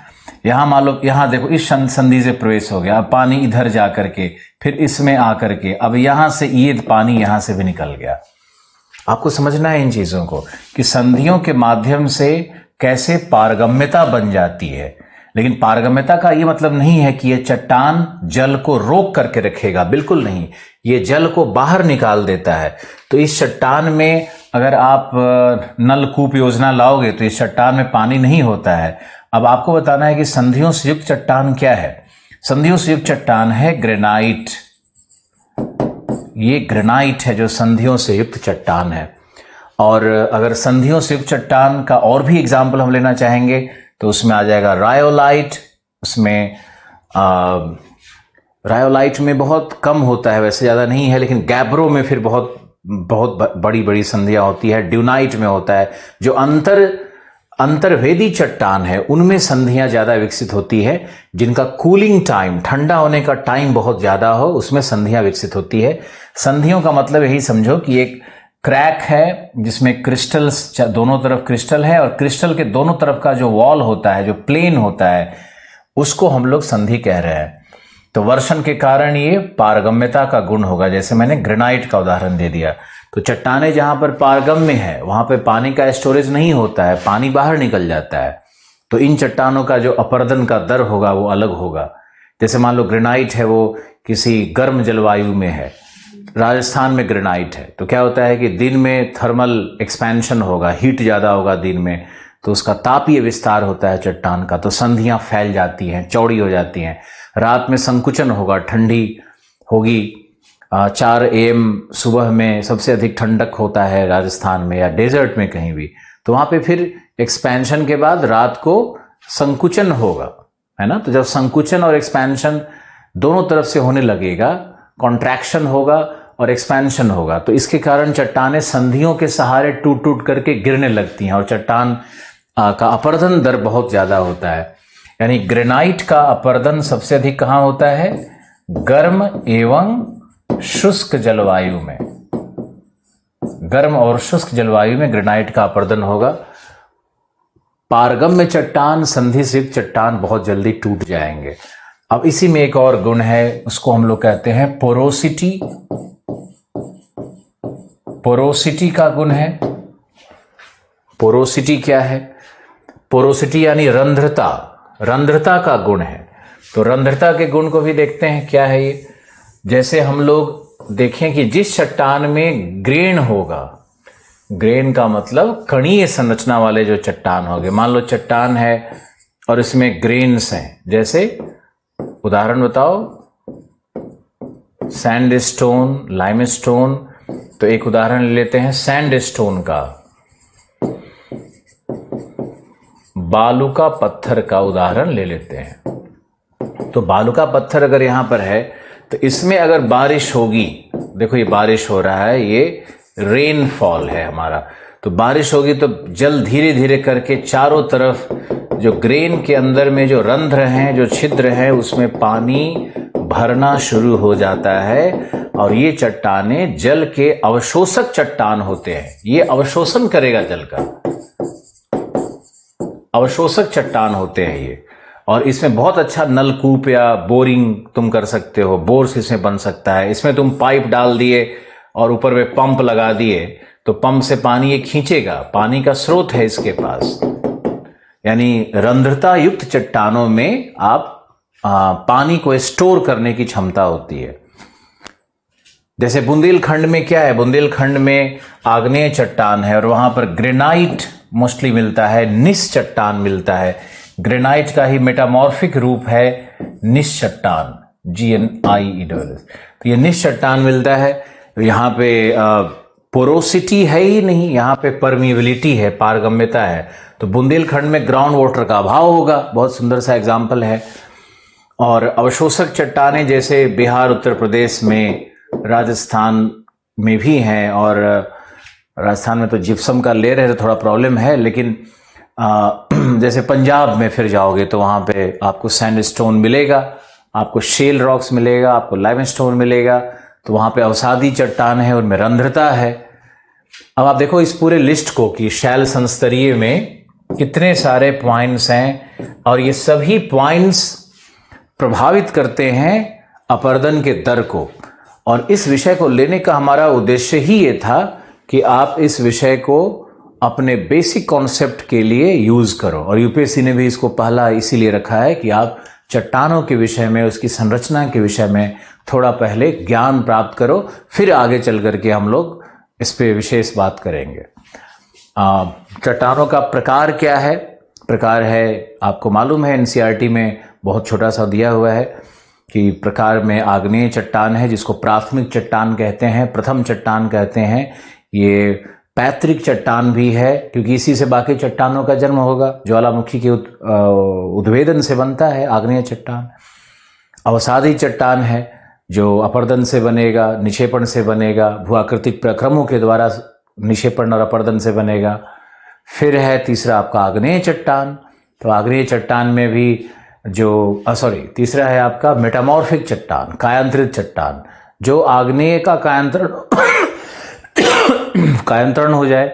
यहां मान लो, यहां देखो इस संधि से प्रवेश हो गया, अब पानी इधर जा करके फिर इसमें आकर के अब यहां से ये पानी यहां से भी निकल गया। आपको समझना है इन चीजों को कि संधियों के माध्यम से कैसे पारगम्यता बन जाती है। लेकिन पारगम्यता का ये मतलब नहीं है कि ये चट्टान जल को रोक करके रखेगा, बिल्कुल नहीं, ये जल को बाहर निकाल देता है। तो इस चट्टान में अगर आप नलकूप योजना लाओगे तो इस चट्टान में पानी नहीं होता है। अब आपको बताना है कि संधियों से युक्त चट्टान क्या है। संधियों से युक्त चट्टान है ग्रेनाइट। ये ग्रेनाइट है जो संधियों से युक्त चट्टान है। और अगर संधियों से युक्त चट्टान का और भी एग्जाम्पल हम लेना चाहेंगे तो उसमें आ जाएगा रायोलाइट। उसमें रायोलाइट में बहुत कम होता है, वैसे ज़्यादा नहीं है, लेकिन गैब्रो में फिर बहुत बड़ी बड़ी संधियां होती है। ड्यूनाइट में होता है, जो अंतर्वेदी चट्टान है उनमें संधियां ज़्यादा विकसित होती है, जिनका कूलिंग टाइम, ठंडा होने का टाइम बहुत ज़्यादा हो, उसमें संधियां विकसित होती है। संधियों का मतलब यही समझो कि एक क्रैक है जिसमें क्रिस्टल्स, दोनों तरफ क्रिस्टल है और क्रिस्टल के दोनों तरफ का जो वॉल होता है, जो प्लेन होता है, उसको हम लोग संधि कह रहे हैं। तो वर्षण के कारण ये पारगम्यता का गुण होगा। जैसे मैंने ग्रेनाइट का उदाहरण दे दिया। तो चट्टानें जहां पर पारगम्य है वहां पर पानी का स्टोरेज नहीं होता है, पानी बाहर निकल जाता है, तो इन चट्टानों का जो अपरदन का दर होगा वो अलग होगा। जैसे मान लो ग्रेनाइट है, वो किसी गर्म जलवायु में है, राजस्थान में ग्रेनाइट है, तो क्या होता है कि दिन में थर्मल एक्सपेंशन होगा, हीट ज़्यादा होगा दिन में, तो उसका तापीय विस्तार होता है चट्टान का, तो संधियां फैल जाती हैं, चौड़ी हो जाती हैं। रात में संकुचन होगा, ठंडी होगी, 4 AM सुबह में सबसे अधिक ठंडक होता है राजस्थान में या डेजर्ट में कहीं भी, तो वहाँ पे फिर एक्सपेंशन के बाद रात को संकुचन होगा, है ना। तो जब संकुचन और एक्सपेंशन दोनों तरफ से होने लगेगा, कॉन्ट्रैक्शन होगा और एक्सपेंशन होगा, तो इसके कारण चट्टानें संधियों के सहारे टूट टूट करके गिरने लगती हैं और चट्टान का अपरदन दर बहुत ज़्यादा होता है। यानी ग्रेनाइट का अपरदन सबसे अधिक कहाँ होता है? गर्म एवं शुष्क जलवायु में। गर्म और शुष्क जलवायु में ग्रेनाइट का अपरदन होगा। पारगम्य चट्टान, संधि से युक्त चट्टान बहुत जल्दी टूट जाएंगे। अब इसी में एक और गुण है, उसको हम लोग कहते हैं पोरोसिटी। पोरोसिटी का गुण है। पोरोसिटी क्या है? पोरोसिटी यानी रंध्रता, रंध्रता का गुण है। तो रंध्रता के गुण को भी देखते हैं, क्या है ये। जैसे हम लोग देखें कि जिस चट्टान में ग्रेन होगा, ग्रेन का मतलब कणीय संरचना वाले जो चट्टान होंगे, मान लो चट्टान है और इसमें ग्रेन्स हैं, जैसे उदाहरण बताओ, सैंडस्टोन, लाइमस्टोन। तो एक उदाहरण ले लेते हैं सैंडस्टोन का, बालू का पत्थर का उदाहरण ले लेते हैं। तो बालू का पत्थर अगर यहां पर है तो इसमें अगर बारिश होगी, देखो ये बारिश हो रहा है, ये रेनफॉल है हमारा, तो बारिश होगी तो जल धीरे धीरे करके चारों तरफ जो ग्रेन के अंदर में जो रंध्र हैं, जो छिद्र हैं, उसमें पानी भरना शुरू हो जाता है और ये चट्टानें जल के अवशोषक चट्टान होते हैं। ये अवशोषण करेगा जल का, अवशोषक चट्टान होते हैं ये। और इसमें बहुत अच्छा नलकूप या बोरिंग तुम कर सकते हो, बोर्स इसमें बन सकता है। इसमें तुम पाइप डाल दिए और ऊपर में पंप लगा दिए तो पंप से पानी ये खींचेगा, पानी का स्रोत है इसके पास। यानी रंध्रता युक्त चट्टानों में आप पानी को स्टोर करने की क्षमता होती है। जैसे बुंदेलखंड में क्या है, बुंदेलखंड में आग्नेय चट्टान है और वहां पर ग्रेनाइट मोस्टली मिलता है, निस चट्टान मिलता है। ग्रेनाइट का ही मेटामॉर्फिक रूप है निस चट्टान, GNIE। तो ये निस चट्टान मिलता है। यहाँ पे पोरोसिटी है ही नहीं, यहाँ पे परमिएबिलिटी है, पारगम्यता है। तो बुंदेलखंड में ग्राउंड वाटर का अभाव होगा, बहुत सुंदर सा एग्जाम्पल है। और अवशोषक चट्टानें जैसे बिहार, उत्तर प्रदेश में, राजस्थान में भी हैं। और राजस्थान में तो जिप्सम का लेयर है तो थोड़ा प्रॉब्लम है, लेकिन जैसे पंजाब में फिर जाओगे तो वहाँ पे आपको सैंडस्टोन मिलेगा, आपको शेल रॉक्स मिलेगा, आपको लाइमस्टोन मिलेगा। तो वहाँ पे अवसादी चट्टान है, उनमें रंध्रता है। अब आप देखो इस पूरे लिस्ट को कि शैल संस्तरीय में कितने सारे पॉइंट्स हैं और ये सभी पॉइंट्स प्रभावित करते हैं अपरदन के दर को। और इस विषय को लेने का हमारा उद्देश्य ही ये था कि आप इस विषय को अपने बेसिक कॉन्सेप्ट के लिए यूज करो। और यूपीएससी ने भी इसको पहला इसीलिए रखा है कि आप चट्टानों के विषय में, उसकी संरचना के विषय में थोड़ा पहले ज्ञान प्राप्त करो, फिर आगे चल करके हम लोग इस पे विशेष बात करेंगे। चट्टानों का प्रकार क्या है? प्रकार है, आपको मालूम है एनसीईआरटी में बहुत छोटा सा दिया हुआ है कि प्रकार में आग्नेय चट्टान है जिसको प्राथमिक चट्टान कहते हैं, प्रथम चट्टान कहते हैं। ये पैतृक चट्टान भी है क्योंकि इसी से बाकी चट्टानों का जन्म होगा। ज्वालामुखी के उद्भेदन से बनता है आग्नेय चट्टान। अवसादी चट्टान है जो अपरदन से बनेगा, निक्षेपण से बनेगा, भूआकृतिक प्रक्रमों के द्वारा निक्षेपण और अपरदन से बनेगा। फिर है तीसरा आपका आग्नेय चट्टान। तो आग्नेय चट्टान में भी जो तीसरा है आपका मेटामॉर्फिक चट्टान, कायांतरित चट्टान, जो आग्नेय का कायांतरण हो जाए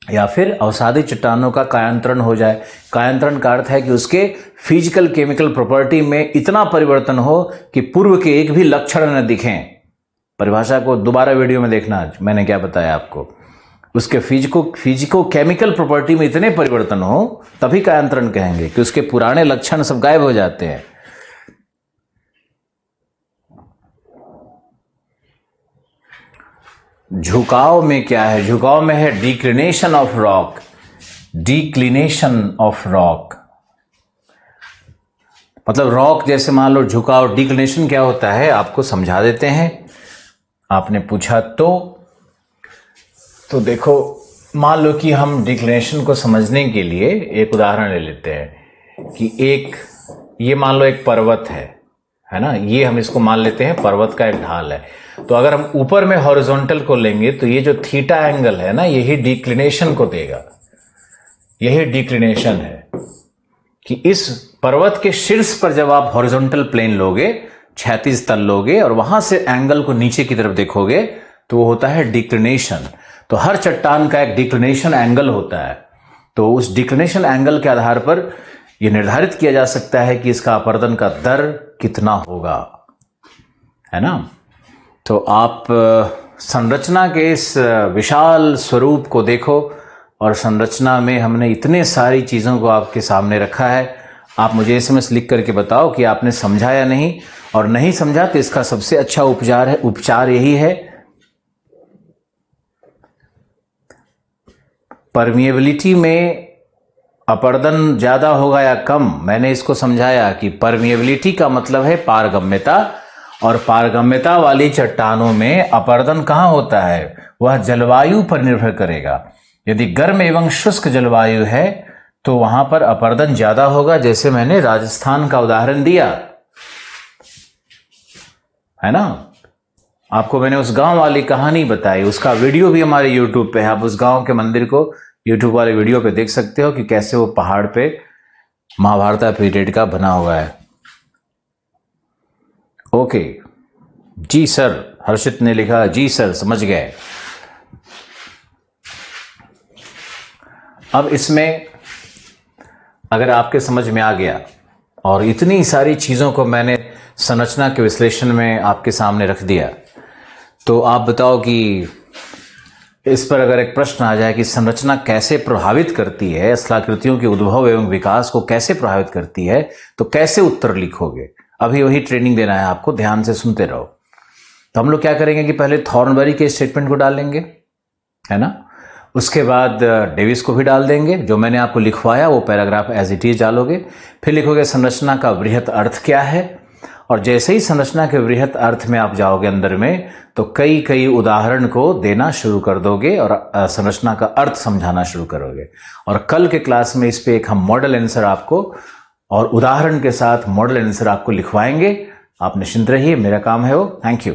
या फिर अवसादी चट्टानों का कायांतरण हो जाए। कायांतरण का अर्थ है कि उसके फिजिकल केमिकल प्रॉपर्टी में इतना परिवर्तन हो कि पूर्व के एक भी लक्षण न दिखें। परिभाषा को दोबारा वीडियो में देखना, मैंने क्या बताया आपको। उसके फिजिको केमिकल प्रॉपर्टी में इतने परिवर्तन हो तभी कायांतरण कहेंगे कि उसके पुराने लक्षण सब गायब हो जाते हैं। झुकाव में क्या है? झुकाव में है declination of rock. Declination of rock मतलब रॉक जैसे मान लो झुकाव। डिक्लिनेशन क्या होता है आपको समझा देते हैं। आपने पूछा तो देखो, मान लो कि हम डिक्लिनेशन को समझने के लिए एक उदाहरण ले लेते हैं कि ये मान लो एक पर्वत है ना, ये हम इसको मान लेते हैं पर्वत का एक ढाल है। तो अगर हम ऊपर में हॉरिजॉन्टल को लेंगे तो ये जो थीटा एंगल है ना, यही डिक्लिनेशन को देगा। यही डिक्लिनेशन है कि इस पर्वत के शीर्ष पर जब आप हॉरिजॉन्टल प्लेन लोगे, क्षैतिज तल लोगे और वहां से एंगल को नीचे की तरफ देखोगे तो वो होता है डिक्लिनेशन। तो हर चट्टान का एक डिक्लिनेशन एंगल होता है। तो उस डिक्लिनेशन एंगल के आधार पर यह निर्धारित किया जा सकता है कि इसका अपरदन का दर कितना होगा, है ना। तो आप संरचना के इस विशाल स्वरूप को देखो और संरचना में हमने इतने सारी चीज़ों को आपके सामने रखा है। आप मुझे SMS लिख करके बताओ कि आपने समझा या नहीं, और नहीं समझा तो इसका सबसे अच्छा उपचार यही है, परमिएबिलिटी में अपरदन ज्यादा होगा या कम। मैंने इसको समझाया कि परमिएबिलिटी का मतलब है पारगम्यता, और पारगम्यता वाली चट्टानों में अपरदन कहाँ होता है, वह जलवायु पर निर्भर करेगा। यदि गर्म एवं शुष्क जलवायु है तो वहां पर अपरदन ज्यादा होगा। जैसे मैंने राजस्थान का उदाहरण दिया है ना, आपको मैंने उस गांव वाली कहानी बताई, उसका वीडियो भी हमारे YouTube पे है। आप उस गांव के मंदिर को YouTube वाले वीडियो पे देख सकते हो कि कैसे वो पहाड़ पे महाभारत पीरियड का बना हुआ है। ओके जी सर, हर्षित ने लिखा जी सर समझ गए। अब इसमें अगर आपके समझ में आ गया और इतनी सारी चीजों को मैंने संरचना के विश्लेषण में आपके सामने रख दिया, तो आप बताओ कि इस पर अगर एक प्रश्न आ जाए कि संरचना कैसे प्रभावित करती है, स्थलाकृतियों के उद्भव एवं विकास को कैसे प्रभावित करती है, तो कैसे उत्तर लिखोगे? अभी वही ट्रेनिंग देना है आपको, ध्यान से सुनते रहो। तो हम लोग क्या करेंगे कि पहले थॉर्नबरी के स्टेटमेंट को डालेंगे, है ना, उसके बाद डेविस को भी डाल देंगे, जो मैंने आपको लिखवाया वो पैराग्राफ एज इट इज डालोगे, फिर लिखोगे संरचना का वृहत अर्थ क्या है, और जैसे ही संरचना के वृहत अर्थ में आप जाओगे अंदर में, तो कई कई उदाहरण को देना शुरू कर दोगे और संरचना का अर्थ समझाना शुरू करोगे। और कल के क्लास में इस पे एक हम मॉडल आंसर आपको और उदाहरण के साथ मॉडल आंसर आपको लिखवाएंगे। आप निश्चिंत रहिए, मेरा काम है वो। Thank you.